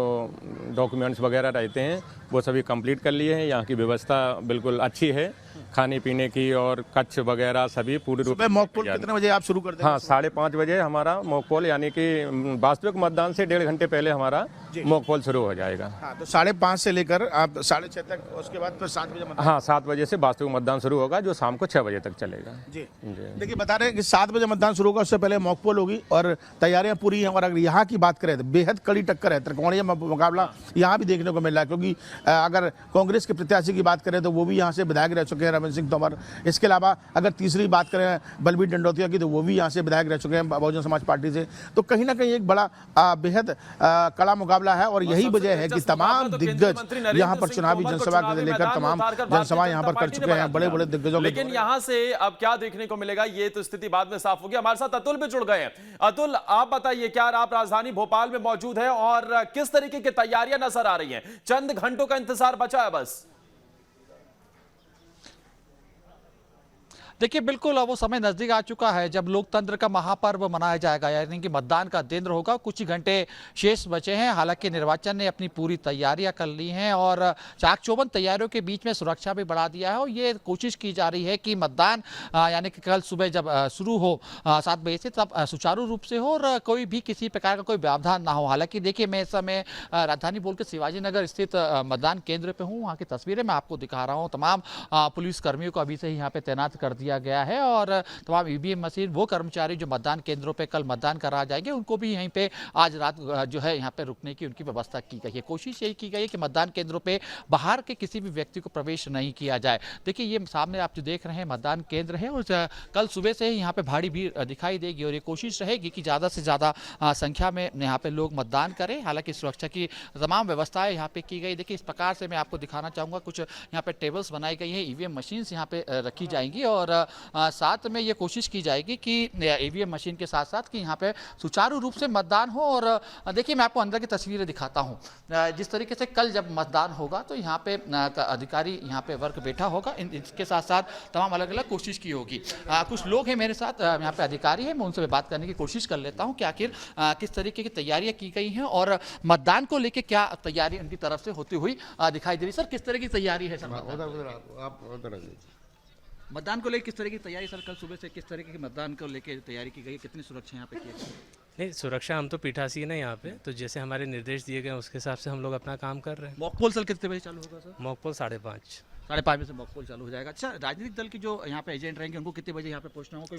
डॉक्यूमेंट्स वगैरह रहते हैं वो सभी कंप्लीट कर लिए हैं। यहाँ की व्यवस्था बिल्कुल अच्छी है, खाने पीने की और कच्छ वगैरह सभी पूरी रूप से। मॉक पोल कितने बजे आप शुरू कर देंगे? हाँ, 5:30 बजे हमारा मॉक पोल, यानी कि वास्तविक मतदान से 1.5 घंटे पहले हमारा मॉक पोल शुरू हो जाएगा। हाँ, तो 5:30 से लेकर आप 6:30 तक, उसके बाद फिर 7 बजे हाँ, 7 बजे से वास्तविक मतदान शुरू होगा जो शाम को 6 बजे तक चलेगा। जी देखिए, बता रहे हैं कि 7 बजे मतदान शुरू होगा, उससे पहले मॉक पोल होगी और तैयारियां पूरी हैं। और अगर यहाँ की बात करें तो बेहद कड़ी टक्कर है, त्रिकोणीय मुकाबला यहाँ भी देखने को मिल रहा है। क्योंकि अगर कांग्रेस के प्रत्याशी की बात करें तो वो भी यहाँ से विधायक रह चुके हैं, रमेश सिंह तोमर। इसके अलावा अगर तीसरी बात करें बलबीर डंडौतिया की तो वो भी यहाँ से विधायक रह चुके हैं बहुजन समाज पार्टी से। तो कहीं ना कहीं एक बड़ा बेहद कड़ा मुकाबला है। और यही वजह है कि तमाम दिग्गज यहाँ पर चुनावी जनसभा को लेकर तमाम जनसभा यहाँ पर कर चुके हैं, बड़े बड़े दिग्गजों। लेकिन यहाँ से अब क्या देखने को मिलेगा ये तो स्थिति बाद में साफ होगी। हमारे साथ अतुल भी जुड़ गए हैं। अतुल, आप बताइए, क्या आप राजधानी भोपाल में मौजूद हैं और किस तरीके की तैयारियां नजर आ रही हैं? चंद घंटों का इंतजार बचा है बस। देखिए बिल्कुल, अब वो समय नजदीक आ चुका है जब लोकतंत्र का महापर्व मनाया जाएगा, यानी कि मतदान का दिन होगा। कुछ ही घंटे शेष बचे हैं। हालांकि निर्वाचन ने अपनी पूरी तैयारियां कर ली हैं और चाक-चौबंद तैयारियों के बीच में सुरक्षा भी बढ़ा दिया है। और ये कोशिश की जा रही है कि मतदान यानी कि कल सुबह जब शुरू हो 7 बजे से, तब सुचारू रूप से हो और कोई भी किसी प्रकार का कोई व्यवधान ना हो। हालांकि देखिए, मैं इस समय राजधानी बोल के शिवाजी नगर स्थित मतदान केंद्र पर हूँ। वहाँ की तस्वीरें मैं आपको दिखा रहा हूँ। तमाम पुलिस कर्मियों को अभी से ही यहाँ पे तैनात कर दिया गया है और तमाम ईवीएम मशीन, वो कर्मचारी जो मतदान केंद्रों पे कल मतदान करा जाएंगे, उनको भी यहीं पे आज रात जो है यहाँ पे रुकने की उनकी व्यवस्था की गई है। कोशिश यही की गई है कि मतदान केंद्रों पे बाहर के किसी भी व्यक्ति को प्रवेश नहीं किया जाए। देखिए, ये सामने आप जो देख रहे हैं मतदान केंद्र है और कल सुबह से ही यहाँ पे भारी भीड़ दिखाई देगी और ये कोशिश रहेगी कि ज़्यादा से ज़्यादा संख्या में यहाँ पे लोग मतदान करें। हालांकि सुरक्षा की तमाम व्यवस्थाएं यहाँ पे की गई। देखिए, इस प्रकार से मैं आपको दिखाना चाहूँगा, कुछ यहाँ पे टेबल्स बनाई गई है, ईवीएम मशीन्स यहाँ पे रखी जाएंगी और साथ में ये कोशिश की जाएगी कि ईवीएम मशीन के साथ साथ कि यहाँ पे सुचारू रूप से मतदान हो। और देखिए, मैं आपको अंदर की तस्वीरें दिखाता हूँ। जिस तरीके से कल जब मतदान होगा तो यहाँ पे अधिकारी, यहाँ पे वर्ग बैठा होगा, इसके साथ साथ तमाम अलग अलग कोशिश की होगी। कुछ लोग हैं मेरे साथ यहाँ पे अधिकारी हैं, मैं उनसे बात करने की कोशिश कर लेता हूँ कि आखिर किस तरीके की तैयारियाँ की गई हैं और मतदान को लेकर क्या तैयारी उनकी तरफ से होती हुई दिखाई दे रही। सर, किस तरह की तैयारी है सर? मतदान को लेकर किस तरह की तैयारी सर? कल सुबह से किस तरीके की मतदान को लेकर तैयारी की गई? कितनी सुरक्षा यहाँ पे की है? नहीं, सुरक्षा हम तो पीठासीन है यहाँ पे, तो जैसे हमारे निर्देश दिए गए उसके हिसाब से हम लोग अपना काम कर रहे हैं। मॉक पोल सर कितने बजे चालू होगा सर? मॉक पोल 5:30 बजे से मॉक पोल चालू हो जाएगा। अच्छा, राजनीतिक दल की जो यहाँ पे एजेंट रहेंगे उनको कितने बजे यहाँ पे पहुँचना होगा?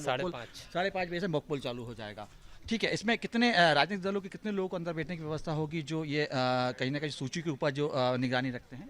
5:30 बजे से मॉक पोल चालू हो जाएगा। ठीक है, इसमें कितने राजनीतिक दलों के कितने लोगों को अंदर बैठने की व्यवस्था होगी जो ये कहीं ना कहीं सूची के ऊपर जो निगरानी रखते हैं?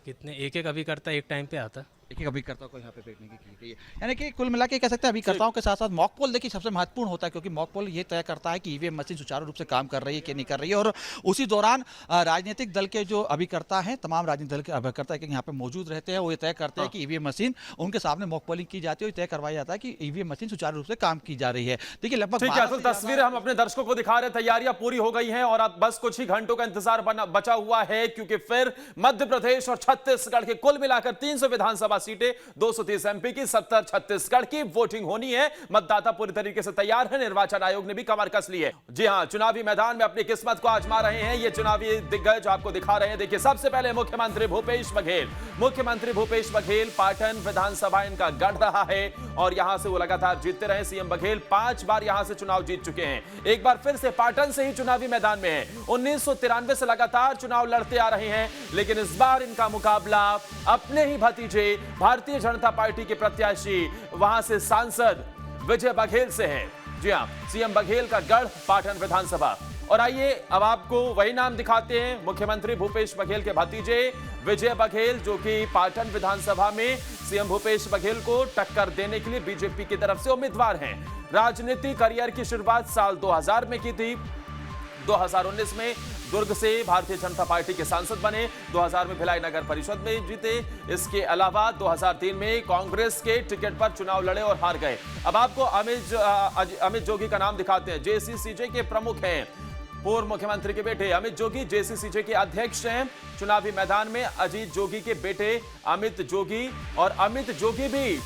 कितने? एक अभिकर्ता एक टाइम पे आता। एक अभिकर्ताओं को यहाँ पे बैठने की गई है। यानी कि कुल मिला के कह सकते हैं अभिकर्ताओं के साथ साथ मॉक पोल देखिए सबसे महत्वपूर्ण होता है, क्योंकि मॉक पोल ये तय करता है कि ईवीएम मशीन सुचारू रूप से काम कर रही है कि नहीं कर रही है। और उसी दौरान राजनीतिक दल के जो अभिकर्ता हैं, तमाम राजनीतिक दल के अभिकर्ता यहाँ पे मौजूद रहते हैं। वो ये तय करते हैं कि ईवीएम मशीन उनके सामने मॉक पोलिंग की जाती है, तय करवाया जाता है कि ईवीएम मशीन सुचारू रूप से काम की जा रही है। देखिए, लगभग तस्वीरें हम अपने दर्शकों को दिखा रहे हैं। तैयारियां पूरी हो गई हैं और अब बस कुछ ही घंटों का इंतजार बचा हुआ है, क्योंकि फिर मध्य प्रदेश और छत्तीसगढ़ के कुल मिलाकर 300 विधानसभा विधानसभा सीटें, 230 एमपी की, 70 छत्तीसगढ़ की वोटिंग होनी है। मतदाता पूरी तरीके से तैयार है। निर्वाचन आयोग ने भी कमर कस ली है। जी हां, चुनावी मैदान में अपनी किस्मत को आजमा रहे हैं ये चुनावी दिग्गज, आपको दिखा रहे हैं। देखिए, सबसे पहले मुख्यमंत्री भूपेश बघेल। मुख्यमंत्री भूपेश बघेल, पाटन विधानसभा इनका गढ़ रहा है और यहां से वो लगातार जीतते रहे। सीएम बघेल 5 बार यहां से चुनाव जीत चुके हैं। एक बार फिर से पाटन से ही चुनावी मैदान में है। 1993 से लगातार चुनाव लड़ते आ रहे हैं, लेकिन इस बार इनका मुकाबला अपने ही भतीजे भारतीय जनता पार्टी के प्रत्याशी, वहां से सांसद विजय बघेल से है। जी हां, सीएम बघेल का गढ़ पाटन विधानसभा। और आइए अब आपको वही नाम दिखाते हैं, मुख्यमंत्री भूपेश बघेल के भतीजे विजय बघेल, जो कि पाटन विधानसभा में सीएम भूपेश बघेल को टक्कर देने के लिए बीजेपी की तरफ से उम्मीदवार हैं। राजनीति करियर की शुरुआत साल 2000 में की थी। 2019 में दुर्ग से भारतीय जनता पार्टी के सांसद बने। 2000 में भिलाई नगर परिषद में जीते। इसके अलावा 2003 में कांग्रेस के टिकट पर चुनाव लड़े और हार गए। अब आपको अमित जोगी का नाम दिखाते हैं। जेसीसीजे के प्रमुख हैं, पूर्व मुख्यमंत्री के बेटे अमित जोगी जेसीसीजे के अध्यक्ष हैं। चुनावी मैदान में अजीत जोगी के बेटे अमित जोगी, और अमित जोगी भी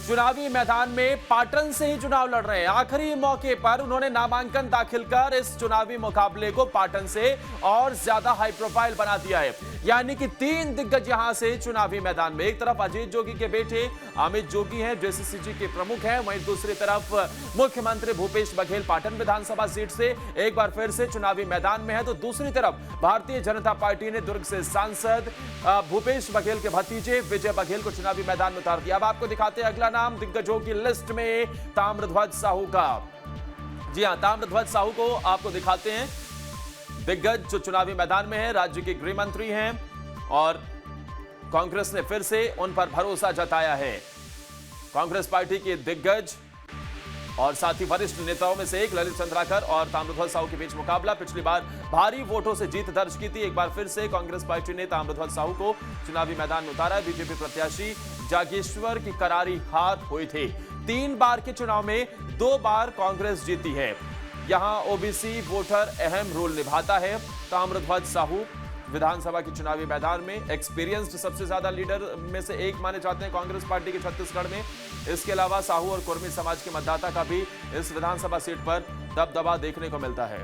चुनावी मैदान में पाटन से ही चुनाव लड़ रहे हैं। आखिरी मौके पर उन्होंने नामांकन दाखिल कर इस चुनावी मुकाबले को पाटन से और ज्यादा हाई प्रोफाइल बना दिया है। यानी कि 3 दिग्गज यहां से चुनावी मैदान में, एक तरफ अजीत जोगी के बेटे अमित जोगी हैं, जेसीसीजी के प्रमुख हैं, वहीं दूसरी तरफ मुख्यमंत्री भूपेश बघेल पाटन विधानसभा सीट से एक बार फिर से चुनावी मैदान में है। तो दूसरी तरफ भारतीय जनता पार्टी ने दुर्ग से सांसद भूपेश बघेल के भतीजे विजय बघेल को चुनावी मैदान में उतार दिया। अब आपको दिखाते हैं अगला नाम दिग्गजों की लिस्ट में ताम्रध्वज साहू का। जी हां, ताम्रध्वज साहू को आपको दिखाते हैं। दिग्गज जो चुनावी मैदान में है, राज्य के गृह मंत्री हैं और कांग्रेस ने फिर से उन पर भरोसा जताया है। कांग्रेस पार्टी के दिग्गज और साथ ही वरिष्ठ नेताओं में से एक ललित चंद्राकर और ताम्रध्वज साहू के बीच मुकाबला। पिछली बार भारी वोटों से जीत दर्ज की थी। एक बार फिर से कांग्रेस पार्टी ने ताम्रध्वज साहू को चुनावी मैदान में उतारा। बीजेपी प्रत्याशी जागेश्वर की करारी हार हुई थी। 3 बार के चुनाव में 2 बार कांग्रेस जीती है। यहां ओबीसी वोटर अहम रोल निभाता है। ताम्रध्वज साहू विधानसभा के चुनावी मैदान में एक्सपीरियंस्ड सबसे ज्यादा लीडर में से एक माने जाते हैं कांग्रेस पार्टी के छत्तीसगढ़ में। इसके अलावा साहू और कुर्मी समाज के मतदाता का भी इस विधानसभा सीट पर दबदबा देखने को मिलता है।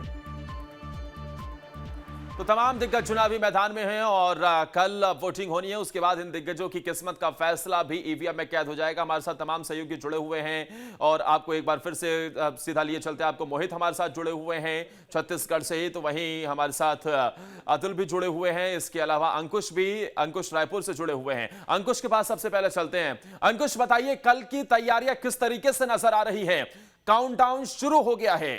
तो तमाम दिग्गज चुनावी मैदान में हैं और कल वोटिंग होनी है। उसके बाद इन दिग्गजों की किस्मत का फैसला भी ईवीएम में कैद हो जाएगा। हमारे साथ तमाम सहयोगी जुड़े हुए हैं और आपको एक बार फिर से सीधा लिए चलते हैं। आपको मोहित हमारे साथ जुड़े हुए हैं छत्तीसगढ़ से ही, तो वहीं हमारे साथ अतुल भी जुड़े हुए हैं। इसके अलावा अंकुश रायपुर से जुड़े हुए हैं। अंकुश के पास सबसे पहले चलते हैं। अंकुश, बताइए कल की तैयारियां किस तरीके से नजर आ रही है? काउंटडाउन शुरू हो गया है।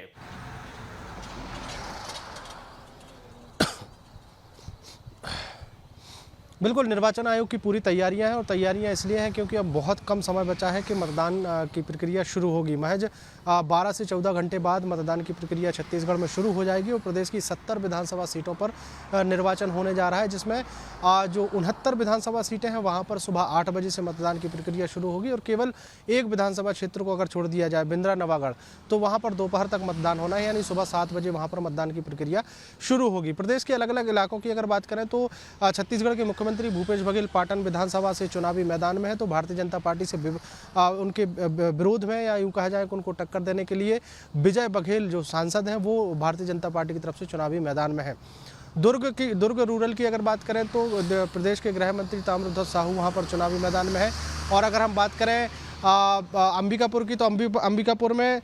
बिल्कुल, निर्वाचन आयोग की पूरी तैयारियां हैं और तैयारियां इसलिए हैं क्योंकि अब बहुत कम समय बचा है कि मतदान की प्रक्रिया शुरू होगी। महज 12 से 14 घंटे बाद मतदान की प्रक्रिया छत्तीसगढ़ में शुरू हो जाएगी और प्रदेश की 70 विधानसभा सीटों पर निर्वाचन होने जा रहा है, जिसमें जो 69 विधानसभा सीटें हैं वहाँ पर सुबह 8 बजे से मतदान की प्रक्रिया शुरू होगी और केवल एक विधानसभा क्षेत्र को अगर छोड़ दिया जाए, बिंद्रा नवागढ़, तो वहाँ पर दोपहर तक मतदान होना है, यानी सुबह 7 बजे वहाँ पर मतदान की प्रक्रिया शुरू होगी। प्रदेश के अलग अलग इलाकों की अगर बात करें तो छत्तीसगढ़ के मुख्यमंत्री भूपेश बघेल पाटन विधानसभा से चुनावी मैदान में है, तो भारतीय जनता पार्टी से उनके विरोध में या यूं कहा जाए कि उनको टक्कर देने के लिए विजय बघेल जो सांसद हैं वो भारतीय जनता पार्टी की तरफ से चुनावी मैदान में है। दुर्ग रूरल की अगर बात करें तो प्रदेश के गृह मंत्री ताम्रध्वज साहू वहाँ पर चुनावी मैदान में है। और अगर हम बात करें अंबिकापुर की, तो अंबिकापुर में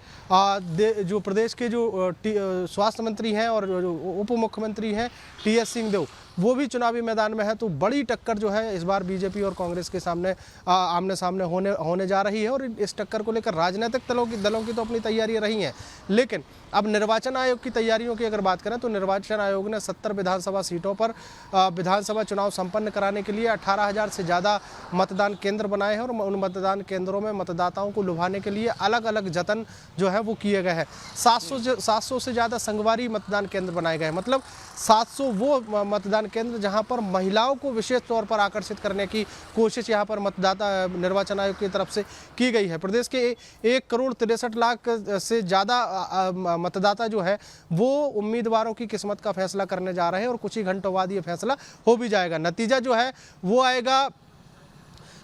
जो प्रदेश के जो स्वास्थ्य मंत्री हैं और जो उप मुख्यमंत्री हैं टीएस सिंहदेव, वो भी चुनावी मैदान में है। तो बड़ी टक्कर जो है इस बार बीजेपी और कांग्रेस के सामने आमने सामने होने जा रही है और इस टक्कर को लेकर राजनीतिक दलों की तो अपनी तैयारियां रही हैं, लेकिन अब निर्वाचन आयोग की तैयारियों की अगर बात करें तो निर्वाचन आयोग ने 70 विधानसभा सीटों पर विधानसभा चुनाव संपन्न कराने के लिए 18,000 से ज़्यादा मतदान केंद्र बनाए हैं और उन मतदान केंद्रों में मतदाताओं को लुभाने के लिए अलग अलग जतन जो है वो किए गए हैं। 700 से ज़्यादा संगवारी मतदान केंद्र बनाए गए, मतलब 700 वो मतदान केंद्र जहां पर महिलाओं को विशेष तौर पर आकर्षित करने की कोशिश यहां पर निर्वाचन आयोग की तरफ से की गई है। प्रदेश के 1,63,00,000 से ज़्यादा मतदाता जो है वो उम्मीदवारों की किस्मत का फैसला करने जा रहे हैं और कुछ ही घंटों बाद ये फैसला हो भी जाएगा। नतीजा जो है वो आएगा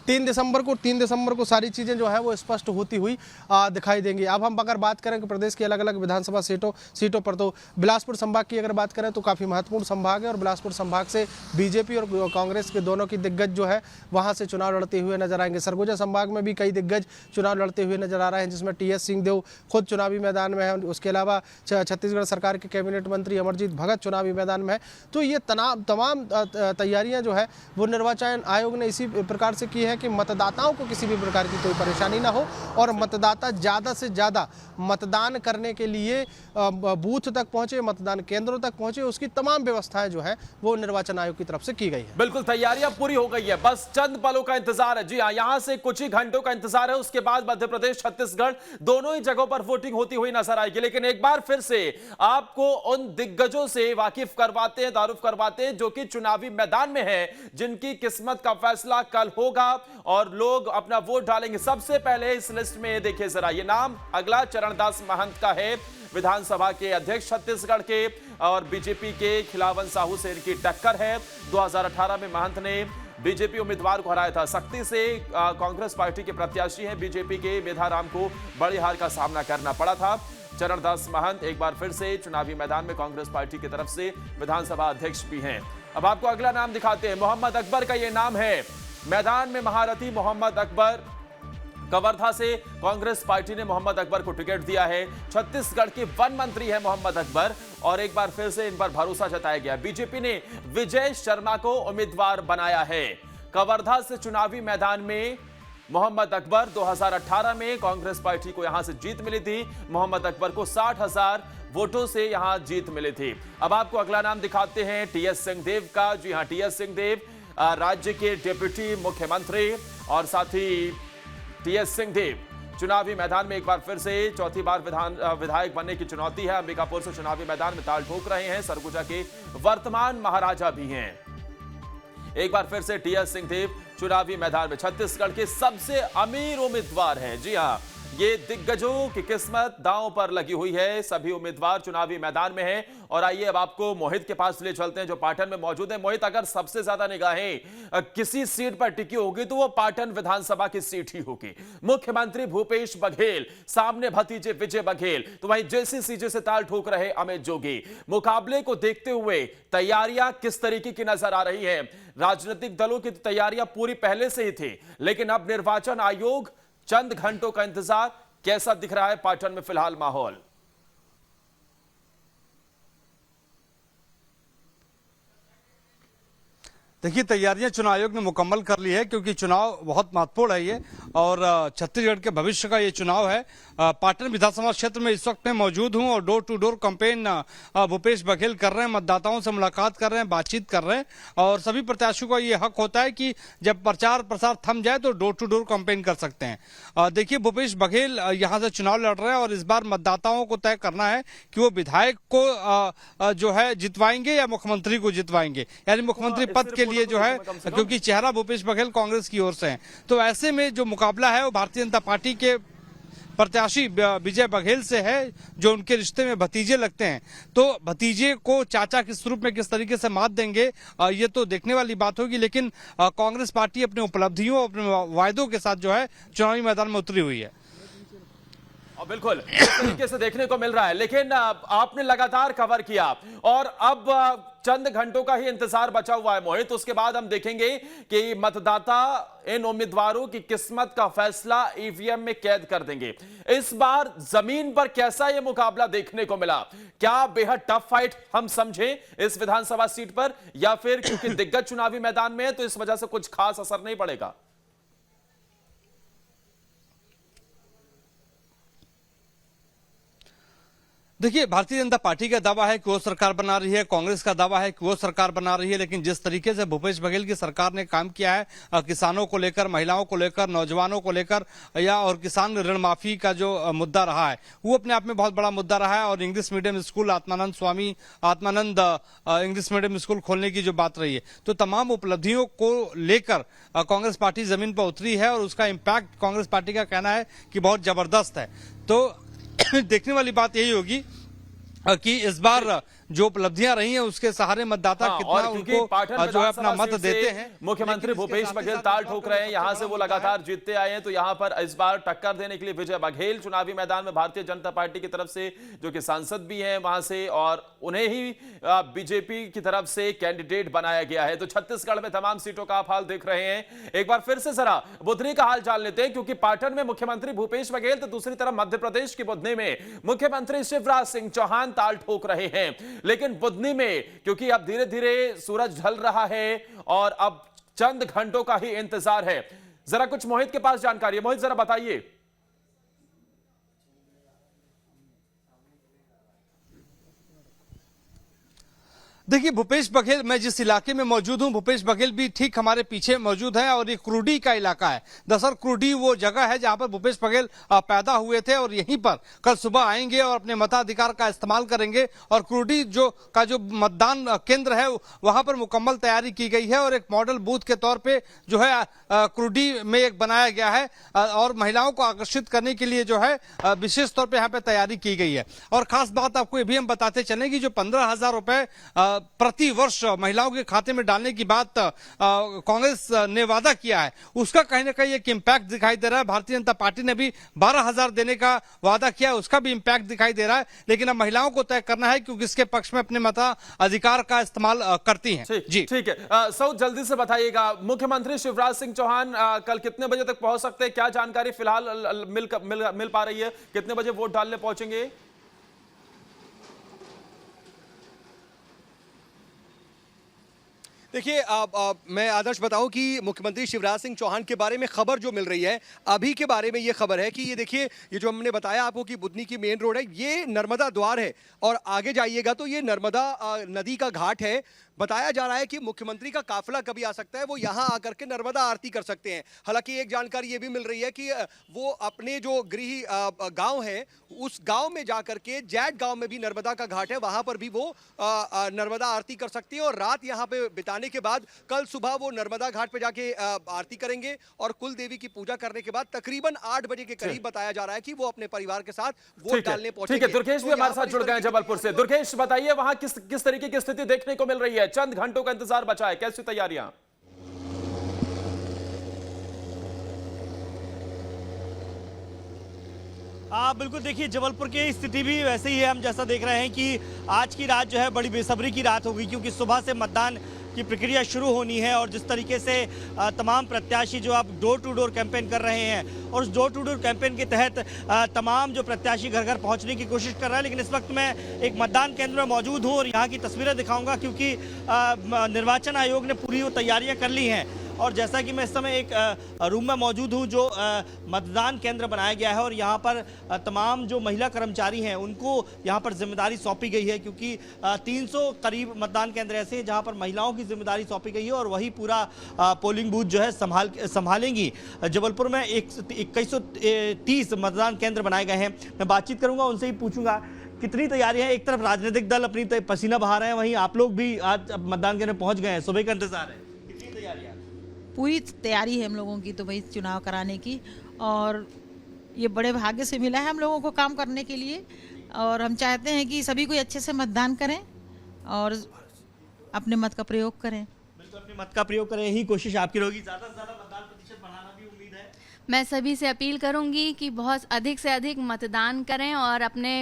3 दिसंबर को सारी चीज़ें जो है वो स्पष्ट होती हुई दिखाई देंगी। अब हम अगर बात करें कि प्रदेश की अलग अलग विधानसभा सीटों पर, तो बिलासपुर संभाग की अगर बात करें तो काफ़ी महत्वपूर्ण संभाग है और बिलासपुर संभाग से बीजेपी और कांग्रेस के दोनों की दिग्गज जो है वहाँ से चुनाव लड़ते हुए नजर आएंगे। सरगुजा संभाग में भी कई दिग्गज चुनाव लड़ते हुए नजर आ रहे हैं, जिसमें टीएस सिंहदेव खुद चुनावी मैदान में है। उसके अलावा छत्तीसगढ़ सरकार के कैबिनेट मंत्री अमरजीत भगत चुनावी मैदान में है। तो ये तमाम तैयारियां जो है वो निर्वाचन आयोग ने इसी प्रकार से की है कि मतदाताओं को किसी भी प्रकार की कोई परेशानी ना हो और मतदाता ज़्यादा से ज़्यादा मतदान करने के लिए बूथ तक पहुंचे, मतदान केंद्रों तक पहुंचे, उसकी तमाम व्यवस्थाएं जो है वो निर्वाचन आयोग की तरफ से की गई है। बिल्कुल तैयारियां पूरी हो गई है, बस चंद पलों का इंतजार है। जी हाँ, यहां से कुछ ही घंटों का इंतजार है, उसके बाद मध्य प्रदेश छत्तीसगढ़ दोनों ही जगहों पर वोटिंग होती हुई नजर आएगी। लेकिन एक बार फिर से आपको उन दिग्गजों से वाकिफ करवाते हैं, तारुफ करवाते हैं जो कि चुनावी मैदान में है, जिनकी किस्मत का फैसला कल होगा और लोग अपना वोट डालेंगे। सबसे पहले इस लिस्ट में देखिए जरा, ये नाम अगला चरणदास महंत का है, विधानसभा के अध्यक्ष छत्तीसगढ़ के, और बीजेपी के खिलावन साहू से इनकी टक्कर है। 2018 में महंत ने बीजेपी उम्मीदवार को हराया था। सख्ती से कांग्रेस पार्टी के प्रत्याशी हैं बीजेपी के मेधाराम को बड़ी हार का सामना करना पड़ा था। चरणदास महंत एक बार फिर से चुनावी मैदान में कांग्रेस पार्टी की तरफ से विधानसभा अध्यक्ष भी हैं। अब आपको अगला नाम दिखाते हैं, मोहम्मद अकबर का ये नाम है। मैदान में महारथी मोहम्मद अकबर, कवर्धा से कांग्रेस पार्टी ने मोहम्मद अकबर को टिकट दिया है। छत्तीसगढ़ के वन मंत्री हैं मोहम्मद अकबर और एक बार फिर से इन पर भरोसा जताया गया। बीजेपी ने विजय शर्मा को उम्मीदवार बनाया है। कवर्धा से चुनावी मैदान में मोहम्मद अकबर, 2018 में कांग्रेस पार्टी को यहां से जीत मिली थी। मोहम्मद अकबर को 60,000 वोटों से यहां जीत मिली थी। अब आपको अगला नाम दिखाते हैं टीएस सिंहदेव का। जी हां, टीएस सिंहदेव राज्य के डिप्टी मुख्यमंत्री और साथ ही टीएस सिंहदेव चुनावी मैदान में एक बार फिर से चौथी बार विधायक बनने की चुनौती है। अंबिकापुर से चुनावी मैदान में ताल ठोक रहे हैं, सरगुजा के वर्तमान महाराजा भी हैं। एक बार फिर से टीएस सिंहदेव चुनावी मैदान में छत्तीसगढ़ के सबसे अमीर उम्मीदवार हैं। जी हां, ये दिग्गजों की किस्मत दांव पर लगी हुई है। सभी उम्मीदवार चुनावी मैदान में हैं। और आइए अब आपको मोहित के पास ले चलते हैं जो पाटन में मौजूद है। मोहित, अगर सबसे ज्यादा निगाहें किसी सीट पर टिकी होगी तो वो पाटन विधानसभा की सीट ही होगी। मुख्यमंत्री भूपेश बघेल, सामने भतीजे विजय बघेल, तो वहीं जेसीसीजे से ताल ठोक रहे अमित जोगी। मुकाबले को देखते हुए तैयारियां किस तरीके की नजर आ रही है? राजनीतिक दलों की तैयारियां पूरी पहले से ही थी, लेकिन अब निर्वाचन आयोग, चंद घंटों का इंतजार, कैसा दिख रहा है पाटन में फिलहाल माहौल? देखिए, तैयारियां चुनाव आयोग ने मुकम्मल कर ली है क्योंकि चुनाव बहुत महत्वपूर्ण है ये और छत्तीसगढ़ के भविष्य का ये चुनाव है। पाटन विधानसभा क्षेत्र में इस वक्त मैं मौजूद हूं और door to door campaign Bhupesh Baghel कर रहे हैं, मतदाताओं से मुलाकात कर रहे हैं, बातचीत कर रहे हैं और सभी प्रत्याशियों का ये हक होता है कि जब प्रचार प्रसार थम जाए तो डोर टू डोर कैंपेन कर सकते हैं। देखिए, भूपेश बघेल यहां से चुनाव लड़ रहे हैं और इस बार मतदाताओं को तय करना है कि वो विधायक को जो है जितवाएंगे या मुख्यमंत्री को जितवाएंगे, यानी मुख्यमंत्री पद के लिए जो है, क्योंकि चेहरा भूपेश बघेल कांग्रेस की ओर से है। तो ऐसे में जो मुकाबला है वो भारतीय जनता पार्टी के प्रत्याशी विजय बघेल से है जो उनके रिश्ते में भतीजे लगते हैं। तो भतीजे को चाचा किस रूप में किस तरीके से मात देंगे ये तो देखने वाली बात होगी, लेकिन कांग्रेस पार्टी अपनी उपलब्धियों, अपने वायदों के साथ जो है चुनावी मैदान में उतरी हुई है। और बिल्कुल इस तरीके से देखने को मिल रहा है। लेकिन आपने लगातार कवर किया और अब चंद घंटों का ही इंतजार बचा हुआ है मोहित। उसके बाद हम देखेंगे कि मतदाता इन उम्मीदवारों की किस्मत का फैसला ईवीएम में कैद कर देंगे। इस बार जमीन पर कैसा यह मुकाबला देखने को मिला? क्या बेहद टफ फाइट हम समझे इस विधानसभा सीट पर, या फिर क्योंकि दिग्गज चुनावी मैदान में है तो इस वजह से कुछ खास असर नहीं पड़ेगा? देखिए, भारतीय जनता पार्टी का दावा है कि वो सरकार बना रही है, कांग्रेस का दावा है कि वो सरकार बना रही है, लेकिन जिस तरीके से भूपेश बघेल की सरकार ने काम किया है किसानों को लेकर, महिलाओं को लेकर, नौजवानों को लेकर, या और किसान ऋण माफी का जो मुद्दा रहा है वो अपने आप में बहुत बड़ा मुद्दा रहा है। और English medium school, Atmanand English medium school खोलने की जो बात रही है, तो तमाम उपलब्धियों को लेकर कांग्रेस पार्टी जमीन पर उतरी है और उसका इम्पैक्ट कांग्रेस पार्टी का कहना है कि बहुत जबरदस्त है। तो देखने वाली बात यही होगी कि इस बार जो उपलब्धियां रही हैं उसके सहारे मतदाता हाँ, कितना और क्योंकि पाटन उनको जो है अपना विधानसभा मत सीट से देते हैं। मुख्यमंत्री लेकिन इसके भूपेश साथ ही बघेल साथ ताल इस ठोक बार रहे हैं, जो यहां से वो बड़ा मुद्दा लगातार जीतते आए हैं, तो यहां पर इस बार टक्कर देने के लिए विजय बघेल चुनावी मैदान में भारतीय जनता पार्टी की तरफ से, जो कि सांसद भी हैं वहां से, और उन्हें ही बीजेपी की तरफ से कैंडिडेट बनाया गया है। तो छत्तीसगढ़ में तमाम सीटों का आप हाल देख रहे हैं। एक बार फिर से जरा बुधनी का हाल जान लेते हैं, क्योंकि पाटन में मुख्यमंत्री भूपेश बघेल तो दूसरी तरफ मध्य प्रदेश की बुधनी में मुख्यमंत्री शिवराज सिंह चौहान ताल ठोक रहे हैं। लेकिन बुधनी में क्योंकि अब धीरे धीरे सूरज ढल रहा है और अब चंद घंटों का ही इंतजार है, जरा कुछ मोहित के पास जानकारी है। मोहित जरा बताइए। देखिए भूपेश बघेल, मैं जिस इलाके में मौजूद हूं, भूपेश बघेल भी ठीक हमारे पीछे मौजूद है और ये क्रूडी का इलाका है। दरअसल क्रूडी वो जगह है जहां पर भूपेश बघेल पैदा हुए थे और यहीं पर कल सुबह आएंगे और अपने मताधिकार का इस्तेमाल करेंगे। और क्रूडी जो मतदान केंद्र है वहां पर मुकम्मल तैयारी की गई है और एक मॉडल बूथ के तौर पर जो है क्रूडी में एक बनाया गया है और महिलाओं को आकर्षित करने के लिए जो है विशेष तौर पर यहाँ पे तैयारी की गई है। और खास बात आपको ये भी हम बताते चलें कि जो 15,000 रुपए प्रति वर्ष महिलाओं के खाते में डालने की बात कांग्रेस ने वादा किया है, उसका कहीं ना कहीं एक इम्पैक्ट दिखाई दे रहा है। भारतीय जनता पार्टी ने भी 12,000 देने का वादा किया है, उसका भी इम्पैक्ट दिखाई दे रहा है। लेकिन अब महिलाओं को तय करना है क्योंकि इसके पक्ष में अपने मताधिकार का इस्तेमाल करती हैं। जी ठीक है, सऊद जल्दी से बताइएगा, मुख्यमंत्री शिवराज सिंह चौहान कल कितने बजे तक पहुंच सकते हैं? क्या जानकारी फिलहाल मिल पा रही है? कितने बजे वोट डालने पहुंचेंगे? देखिए मैं आदर्श बताऊं कि मुख्यमंत्री शिवराज सिंह चौहान के बारे में खबर जो मिल रही है अभी के बारे में, ये खबर है कि ये देखिए, ये जो हमने बताया आपको कि बुधनी की मेन रोड है, ये नर्मदा द्वार है और आगे जाइएगा तो ये नर्मदा नदी का घाट है। बताया जा रहा है कि मुख्यमंत्री का काफिला कभी आ सकता है, वो यहाँ आकर के नर्मदा आरती कर सकते हैं। हालांकि एक जानकारी ये भी मिल रही है कि वो अपने जो गृह गांव है उस गांव में जाकर के, जैट गांव में भी नर्मदा का घाट है, वहां पर भी वो नर्मदा आरती कर सकती है और रात यहाँ पे बिताने के बाद कल सुबह वो नर्मदा घाट पे जाके आरती करेंगे और कुल देवी की पूजा करने के बाद तकरीबन 8 बजे के करीब बताया जा रहा है कि वो अपने परिवार के साथ वोट डालने पहुंचेंगे। ठीक है, दुर्गेश भी हमारे साथ जुड़ गए जबलपुर से। दुर्गेश बताइए, वहां किस तरीके की स्थिति देखने को मिल रही है? चंद घंटों का इंतजार बचा है, कैसी तैयारियां? बिल्कुल, देखिए जबलपुर की स्थिति भी वैसे ही है। हम जैसा देख रहे हैं कि आज की रात जो है बड़ी बेसब्री की रात होगी, क्योंकि सुबह से मतदान की प्रक्रिया शुरू होनी है और जिस तरीके से तमाम प्रत्याशी जो आप डोर टू डोर कैंपेन कर रहे हैं और उस डोर टू डोर कैंपेन के तहत तमाम जो प्रत्याशी घर घर पहुंचने की कोशिश कर रहा है। लेकिन इस वक्त मैं एक मतदान केंद्र में मौजूद हूं और यहाँ की तस्वीरें दिखाऊंगा, क्योंकि निर्वाचन आयोग ने पूरी वो तैयारियाँ कर ली हैं। और जैसा कि मैं इस समय एक रूम में मौजूद हूं जो मतदान केंद्र बनाया गया है और यहाँ पर तमाम जो महिला कर्मचारी हैं उनको यहाँ पर जिम्मेदारी सौंपी गई है, क्योंकि 300 करीब मतदान केंद्र ऐसे हैं जहाँ पर महिलाओं की जिम्मेदारी सौंपी गई है और वही पूरा पोलिंग बूथ जो है संभालेंगी। जबलपुर में 2130 मतदान केंद्र बनाए गए हैं। मैं बातचीत करूँगा, उनसे ही पूछूंगा कितनी तैयारी है। एक तरफ राजनीतिक दल अपनी पसीना बहा रहे हैं, वहीं आप लोग भी आज मतदान केंद्र पहुँच गए हैं, सुबह का इंतजार है, कितनी तैयारी है? पूरी तैयारी है हम लोगों की तो भाई चुनाव कराने की, और ये बड़े भाग्य से मिला है हम लोगों को काम करने के लिए। और हम चाहते हैं कि सभी कोई अच्छे से मतदान करें और अपने मत का प्रयोग करें। बिल्कुल, अपने मत का प्रयोग करें, यही कोशिश आपकी रहेगी। ज़्यादा से ज़्यादा मतदान प्रतिशत बढ़ाना भी उम्मीद है। मैं सभी से अपील करूंगी कि बहुत अधिक से अधिक मतदान करें और अपने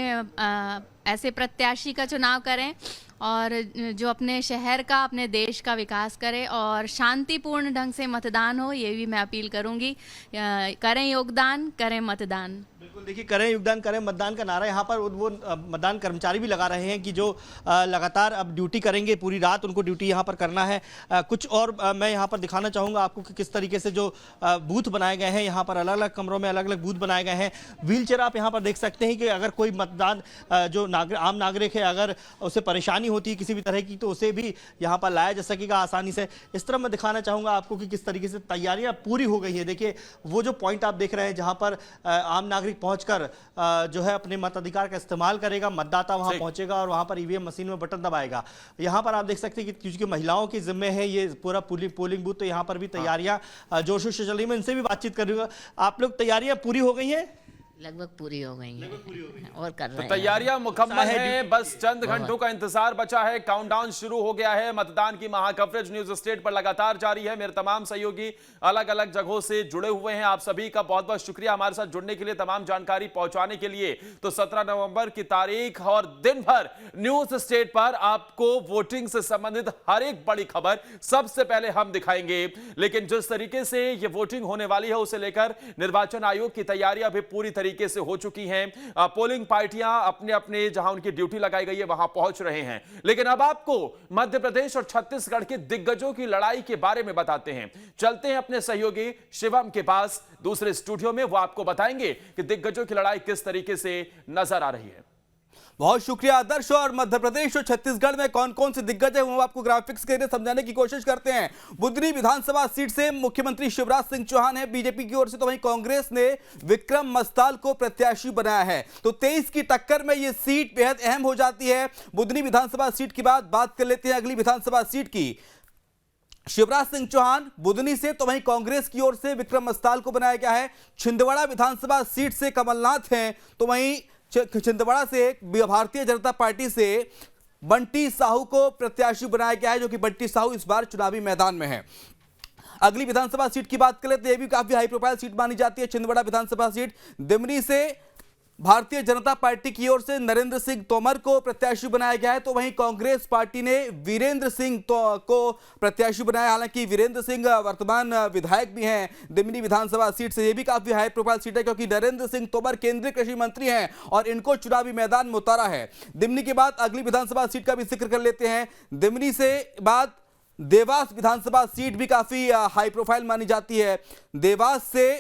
ऐसे प्रत्याशी का चुनाव करें और जो अपने शहर का, अपने देश का विकास करे और शांतिपूर्ण ढंग से मतदान हो, ये भी मैं अपील करूंगी। करें योगदान, करें मतदान। बिल्कुल, देखिए करें योगदान, करें मतदान का नारा यहाँ पर वो मतदान कर्मचारी भी लगा रहे हैं कि जो लगातार अब ड्यूटी करेंगे, पूरी रात उनको ड्यूटी यहाँ पर करना है। कुछ और मैं यहाँ पर दिखाना चाहूँगा आपको कि किस तरीके से जो बूथ बनाए गए हैं, यहाँ पर अलग अलग कमरों में अलग अलग बूथ बनाए गए हैं। व्हील चेयर आप यहाँ पर देख सकते हैं कि अगर कोई मतदान जो आम नागरिक है, अगर उसे परेशानी होती है किसी भी तरह की, तो उसे भी यहाँ पर लाया जा सकेगा आसानी से। इस तरह मैं दिखाना चाहूँगा आपको कि किस तरीके से तैयारियाँ पूरी हो गई है। देखिए वो जो पॉइंट आप देख रहे हैं जहाँ पर आम नागरिक पहुंचकर जो है अपने मताधिकार का इस्तेमाल करेगा, मतदाता वहां पहुंचेगा और वहां पर ईवीएम मशीन में बटन दबाएगा। यहां पर आप देख सकते हैं कि क्योंकि महिलाओं की जिम्मे है ये पूरा पोलिंग बूथ, तो यहां पर भी तैयारियां जोर शोर से चल रही है। मैं इनसे भी बातचीत करूंगा। आप लोग तैयारियां पूरी हो गई हैं? लगभग पूरी हो गई है और कर रहे तो हैं। तैयारियां मुकम्मल हैं, बस चंद घंटों का इंतजार बचा है। काउंटडाउन शुरू हो गया है। मतदान की महा कवरेज न्यूज स्टेट पर लगातार जारी है। मेरे तमाम सहयोगी अलग अलग जगहों से जुड़े हुए हैं। आप सभी का बहुत बहुत शुक्रिया हमारे साथ जुड़ने के लिए, तमाम जानकारी पहुंचाने के लिए। तो 17 नवंबर की तारीख और दिन भर न्यूज स्टेट पर आपको वोटिंग से संबंधित हर एक बड़ी खबर सबसे पहले हम दिखाएंगे। लेकिन जिस तरीके से यह वोटिंग होने वाली है उसे लेकर निर्वाचन आयोग की तैयारियां भी पूरी तरीके से हो चुकी हैं। पोलिंग पार्टियां अपने अपने जहां उनकी ड्यूटी लगाई गई है वहां पहुंच रहे हैं। लेकिन अब आपको मध्य प्रदेश और छत्तीसगढ़ के दिग्गजों की लड़ाई के बारे में बताते हैं। चलते हैं अपने सहयोगी शिवम के पास दूसरे स्टूडियो में। वो आपको बताएंगे कि दिग्गजों की लड़ाई किस तरीके से नजर आ रही है। बहुत शुक्रिया आदर्श। और मध्य प्रदेश और छत्तीसगढ़ में कौन कौन से दिग्गज है वो आपको ग्राफिक्स के जरिए समझाने की कोशिश करते हैं। बुधनी विधानसभा सीट से मुख्यमंत्री शिवराज सिंह चौहान है बीजेपी की ओर से, तो वहीं कांग्रेस ने विक्रम मस्ताल को प्रत्याशी बनाया है। तो 23 की टक्कर में यह सीट बेहद अहम हो जाती है। बुधनी विधानसभा सीट की बात कर लेते हैं अगली विधानसभा सीट की। शिवराज सिंह चौहान बुधनी से, तो वहीं कांग्रेस की ओर से विक्रम मस्ताल को बनाया गया है। छिंदवाड़ा विधानसभा सीट से कमलनाथ हैं, तो वहीं छिंदवाड़ा से भारतीय जनता पार्टी से बंटी साहू को प्रत्याशी बनाया गया है, जो कि बंटी साहू इस बार चुनावी मैदान में है। अगली विधानसभा सीट की बात करें तो यह भी काफी हाई प्रोफाइल सीट मानी जाती है। छिंदवाड़ा विधानसभा सीट दिमनी से भारतीय जनता पार्टी की ओर से नरेंद्र सिंह तोमर को प्रत्याशी बनाया गया है, तो वहीं कांग्रेस पार्टी ने वीरेंद्र सिंह को प्रत्याशी बनाया। हालांकि वीरेंद्र सिंह वर्तमान विधायक भी हैं दिमनी विधानसभा सीट से। यह भी काफी हाई प्रोफाइल सीट है क्योंकि नरेंद्र सिंह तोमर केंद्रीय कृषि मंत्री हैं और इनको चुनावी मैदान में उतारा है। दिमनी के बाद अगली विधानसभा सीट का भी जिक्र कर लेते हैं। दिमनी से बाद देवास विधानसभा सीट भी काफी हाई प्रोफाइल मानी जाती है। देवास से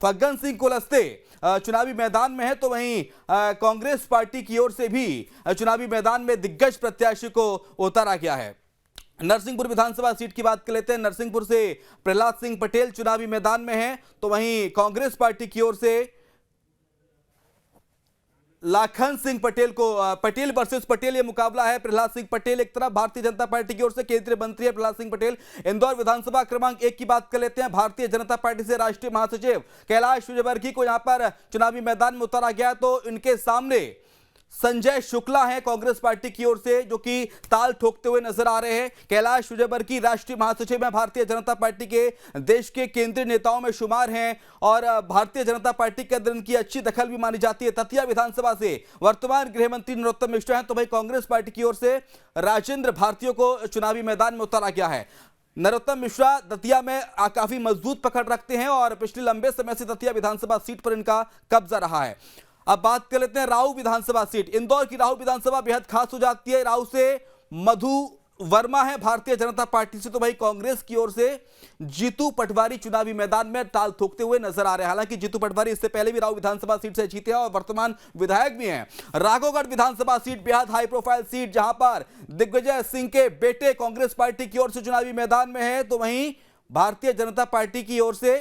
फग्गन सिंह कुलस्ते चुनावी मैदान में है, तो वहीं कांग्रेस पार्टी की ओर से भी चुनावी मैदान में दिग्गज प्रत्याशी को उतारा गया है। नरसिंहपुर विधानसभा सीट की बात कर लेते हैं। नरसिंहपुर से प्रहलाद सिंह पटेल चुनावी मैदान में है, तो वहीं कांग्रेस पार्टी की ओर से लाखन सिंह पटेल को पटेल वर्सेस पटेल ये मुकाबला है। प्रहलाद सिंह पटेल एक तरफ, भारतीय जनता पार्टी की ओर से केंद्रीय मंत्री है प्रहलाद सिंह पटेल। इंदौर विधानसभा क्रमांक 1 की बात कर लेते हैं। भारतीय जनता पार्टी से राष्ट्रीय महासचिव कैलाश विजयवर्गीय को यहां पर चुनावी मैदान में उतारा गया, तो इनके सामने संजय शुक्ला हैं कांग्रेस पार्टी की ओर से, जो कि ताल ठोकते हुए नजर आ रहे हैं। कैलाश विजयवर्गीय राष्ट्रीय महासचिव हैं भारतीय जनता पार्टी के, देश के केंद्रीय नेताओं में शुमार हैं और भारतीय जनता पार्टी के अंदर इनकी अच्छी दखल भी मानी जाती है। दतिया विधानसभा से वर्तमान गृह मंत्री नरोत्तम मिश्रा हैं, तो भाई कांग्रेस पार्टी की ओर से राजेंद्र भारतीयों को चुनावी मैदान में उतारा गया है। नरोत्तम मिश्रा दतिया में काफी मजबूत पकड़ रखते हैं और पिछले लंबे समय से दतिया विधानसभा सीट पर इनका कब्जा रहा है। अब बात कर लेते हैं राऊ विधानसभा सीट। इंदौर की राऊ विधानसभा बेहद खास हो जाती है। राऊ से मधु वर्मा है भारतीय जनता पार्टी से, तो भाई कांग्रेस की ओर से जीतू पटवारी चुनावी मैदान में ताल ठोकते हुए नजर आ रहे हैं। हालांकि जीतू पटवारी इससे पहले भी राऊ विधानसभा सीट से जीते हैं और वर्तमान विधायक भी हैं। राघवगढ़ विधानसभा सीट बेहद हाई प्रोफाइल सीट, जहां पर दिग्विजय सिंह के बेटे कांग्रेस पार्टी की ओर से चुनावी मैदान में है, तो वहीं भारतीय जनता पार्टी की ओर से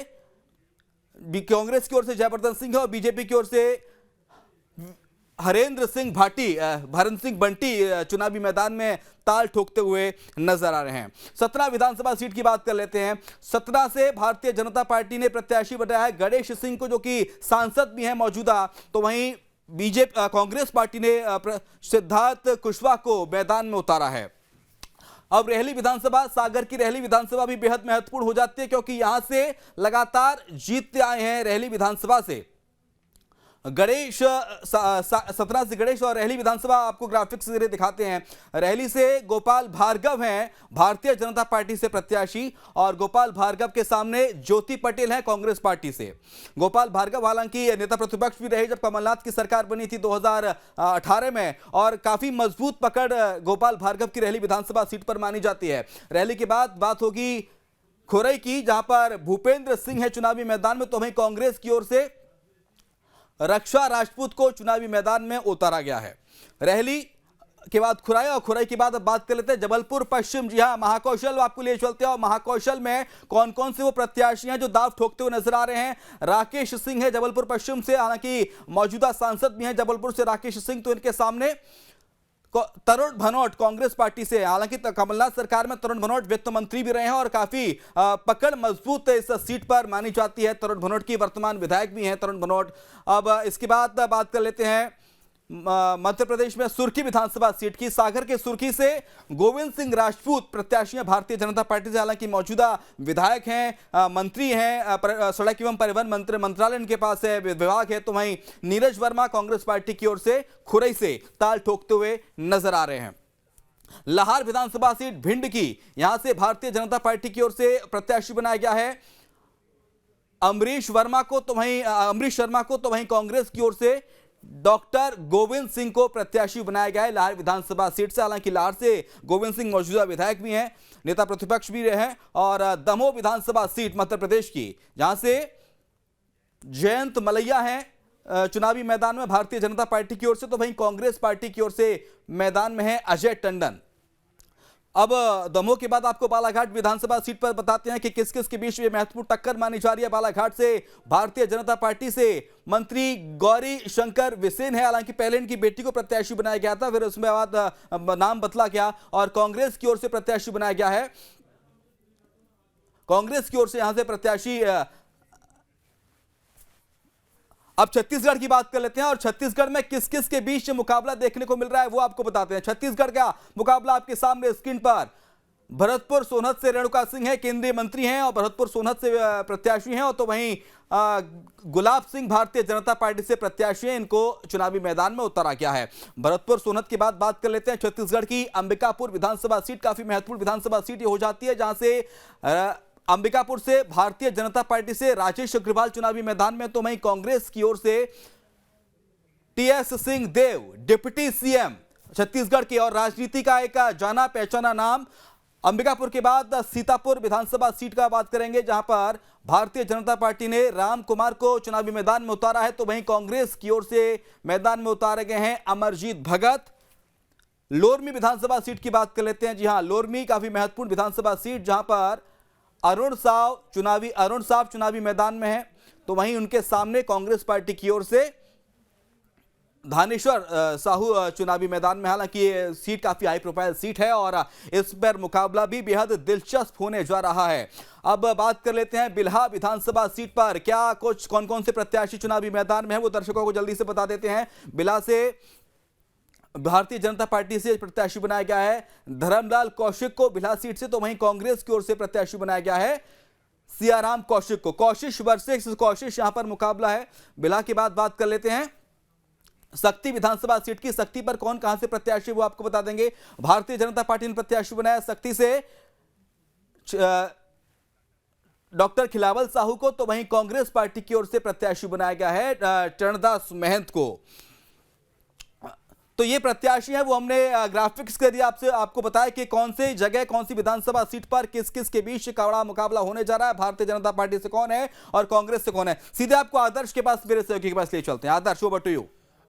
कांग्रेस की ओर से जयवर्धन सिंह है और बीजेपी की ओर से हरेंद्र सिंह भाटी भरत सिंह बंटी चुनावी मैदान में ताल ठोकते हुए नजर आ रहे हैं। सतना विधानसभा सीट की बात कर लेते हैं। सतना से भारतीय जनता पार्टी ने प्रत्याशी बनाया है गणेश सिंह को, जो कि सांसद भी हैं मौजूदा, तो वहीं बीजेपी कांग्रेस पार्टी ने सिद्धार्थ कुशवाहा को मैदान में उतारा है। अब रेहली विधानसभा, सागर की रेहली विधानसभा भी बेहद महत्वपूर्ण हो जाती है क्योंकि यहां से लगातार जीतते आए हैं रेहली विधानसभा से गणेश। सतना से गणेश और रेहली विधानसभा आपको ग्राफिक्स से दिखाते हैं। रेहली से गोपाल भार्गव हैं भारतीय जनता पार्टी से प्रत्याशी और गोपाल भार्गव के सामने ज्योति पटेल हैं कांग्रेस पार्टी से। गोपाल भार्गव हालांकि नेता प्रतिपक्ष भी रहे जब कमलनाथ की सरकार बनी थी 2018 में, और काफी मजबूत पकड़ गोपाल भार्गव की रेहली विधानसभा सीट पर मानी जाती है। रेहली के बाद बात होगी खुरई की, जहां पर भूपेंद्र सिंह है चुनावी मैदान में, तो वहीं कांग्रेस की ओर से रक्षा राजपूत को चुनावी मैदान में उतारा गया है। रेहली के बाद खुराई और खुराई के बाद अब बात कर लेते हैं जबलपुर पश्चिम। जी हां, महाकौशल आपको लिए चलते हैं और महाकौशल में कौन कौन से वो प्रत्याशी हैं जो दाव ठोकते हुए नजर आ रहे हैं। राकेश सिंह है जबलपुर पश्चिम से, हालांकि मौजूदा सांसद भी हैं जबलपुर से राकेश सिंह, तो इनके सामने तरुण भनोट कांग्रेस पार्टी से, हालांकि कमलनाथ सरकार में तरुण भनोट वित्त मंत्री भी रहे हैं और काफी पकड़ मजबूत इस सीट पर मानी जाती है तरुण भनोट की, वर्तमान विधायक भी हैं तरुण भनोट। अब इसके बाद बात कर लेते हैं मध्य प्रदेश में सुर्खी विधानसभा सीट की। सागर के सुर्खी से गोविंद सिंह राजपूत प्रत्याशी हैं भारतीय जनता पार्टी से, हालांकि मौजूदा विधायक हैं, मंत्री हैं, सड़क एवं परिवहन मंत्रालय इनके पास है, विभाग है। तो वहीं नीरज वर्मा कांग्रेस पार्टी की ओर से खुरई से ताल ठोकते हुए नजर आ रहे हैं। लाहौर विधानसभा सीट भिंड की, यहां से भारतीय जनता पार्टी की ओर से प्रत्याशी बनाया गया है अमरीश शर्मा को, तो वहीं कांग्रेस की ओर से डॉक्टर गोविंद सिंह को प्रत्याशी बनाया गया है लाहौर विधानसभा सीट से। हालांकि लाहौर से गोविंद सिंह मौजूदा विधायक भी हैं, नेता प्रतिपक्ष भी रहे हैं। और दमोह विधानसभा सीट मध्य प्रदेश की, जहां से जयंत मलैया हैं चुनावी मैदान में भारतीय जनता पार्टी की ओर से, तो वहीं कांग्रेस पार्टी की ओर से मैदान में है अजय टंडन। अब दमोह के बाद आपको बालाघाट विधानसभा सीट पर बताते हैं कि किस किस के बीच में महत्वपूर्ण टक्कर मानी जा रही है। बालाघाट से भारतीय जनता पार्टी से मंत्री गौरी शंकर बिसेन है, हालांकि पहले इनकी बेटी को प्रत्याशी बनाया गया था, फिर उसमें बाद नाम बदला गया और कांग्रेस की ओर से प्रत्याशी बनाया गया है। कांग्रेस की ओर से यहां से प्रत्याशी। अब छत्तीसगढ़ की बात कर लेते हैं और छत्तीसगढ़ में किस किस के बीच मुकाबला देखने को मिल रहा है वो आपको बताते हैं। छत्तीसगढ़ का मुकाबला आपके सामने स्क्रीन पर, भरतपुर सोनहत से रेणुका सिंह है, केंद्रीय मंत्री हैं और भरतपुर सोनहत से प्रत्याशी हैं। और तो वहीं गुलाब सिंह भारतीय जनता पार्टी से प्रत्याशी हैं, इनको चुनावी मैदान में उतारा गया है। भरतपुर सोनहत की बात कर लेते हैं। छत्तीसगढ़ की अंबिकापुर विधानसभा सीट काफी महत्वपूर्ण विधानसभा सीट हो जाती है, जहां से अंबिकापुर से भारतीय जनता पार्टी से राजेश अग्रवाल चुनावी मैदान में, तो वहीं कांग्रेस की ओर से टीएस सिंहदेव डिप्टी सीएम छत्तीसगढ़ के और राजनीति का एक जाना पहचाना नाम। अंबिकापुर के बाद सीतापुर विधानसभा सीट का बात करेंगे, जहां पर भारतीय जनता पार्टी ने राम कुमार को चुनावी मैदान में उतारा है, तो वहीं कांग्रेस की ओर से मैदान में उतारे गए हैं अमरजीत भगत। लोरमी विधानसभा सीट की बात कर लेते हैं। जी हां, लोरमी काफी महत्वपूर्ण विधानसभा सीट, जहां पर अरुण साव चुनावी मैदान में है, तो वहीं उनके सामने कांग्रेस पार्टी की ओर से धानेश्वर साहू चुनावी मैदान में। हालांकि ये सीट काफी हाई प्रोफाइल सीट है और इस पर मुकाबला भी बेहद दिलचस्प होने जा रहा है। अब बात कर लेते हैं बिल्हा विधानसभा सीट पर, क्या कुछ कौन कौन से प्रत्याशी चुनावी मैदान में है वो दर्शकों को जल्दी से बता देते हैं। बिल्हा से भारतीय जनता पार्टी से प्रत्याशी बनाया गया है धर्मलाल कौशिक को बिल्हा सीट से, तो वहीं कांग्रेस की ओर से प्रत्याशी बनाया गया है सियाराम कौशिक को। कौशिश वर्सेस कौशिश यहां पर मुकाबला है। बिल्हा के बाद बात कर लेते हैं सक्ती विधानसभा सीट की। सक्ती पर कौन कहां से प्रत्याशी वो आपको बता देंगे। भारतीय जनता पार्टी ने प्रत्याशी बनाया सक्ती से डॉक्टर खिलावल साहू को, तो वहीं कांग्रेस पार्टी की ओर से प्रत्याशी बनाया गया है चरणदास महंत को। तो ये प्रत्याशी है वो हमने ग्राफिक्स के दिए आपको बताया कि कौन सी जगह कौन सी विधानसभा सीट पर किस किस के बीच कड़ा मुकाबला होने जा रहा है। भारतीय जनता पार्टी से कौन है और कांग्रेस से कौन है। सीधे आपको आदर्श के पास, मेरे सहयोगी के पास ले चलते हैं। आदर्श, ओवर टू यू।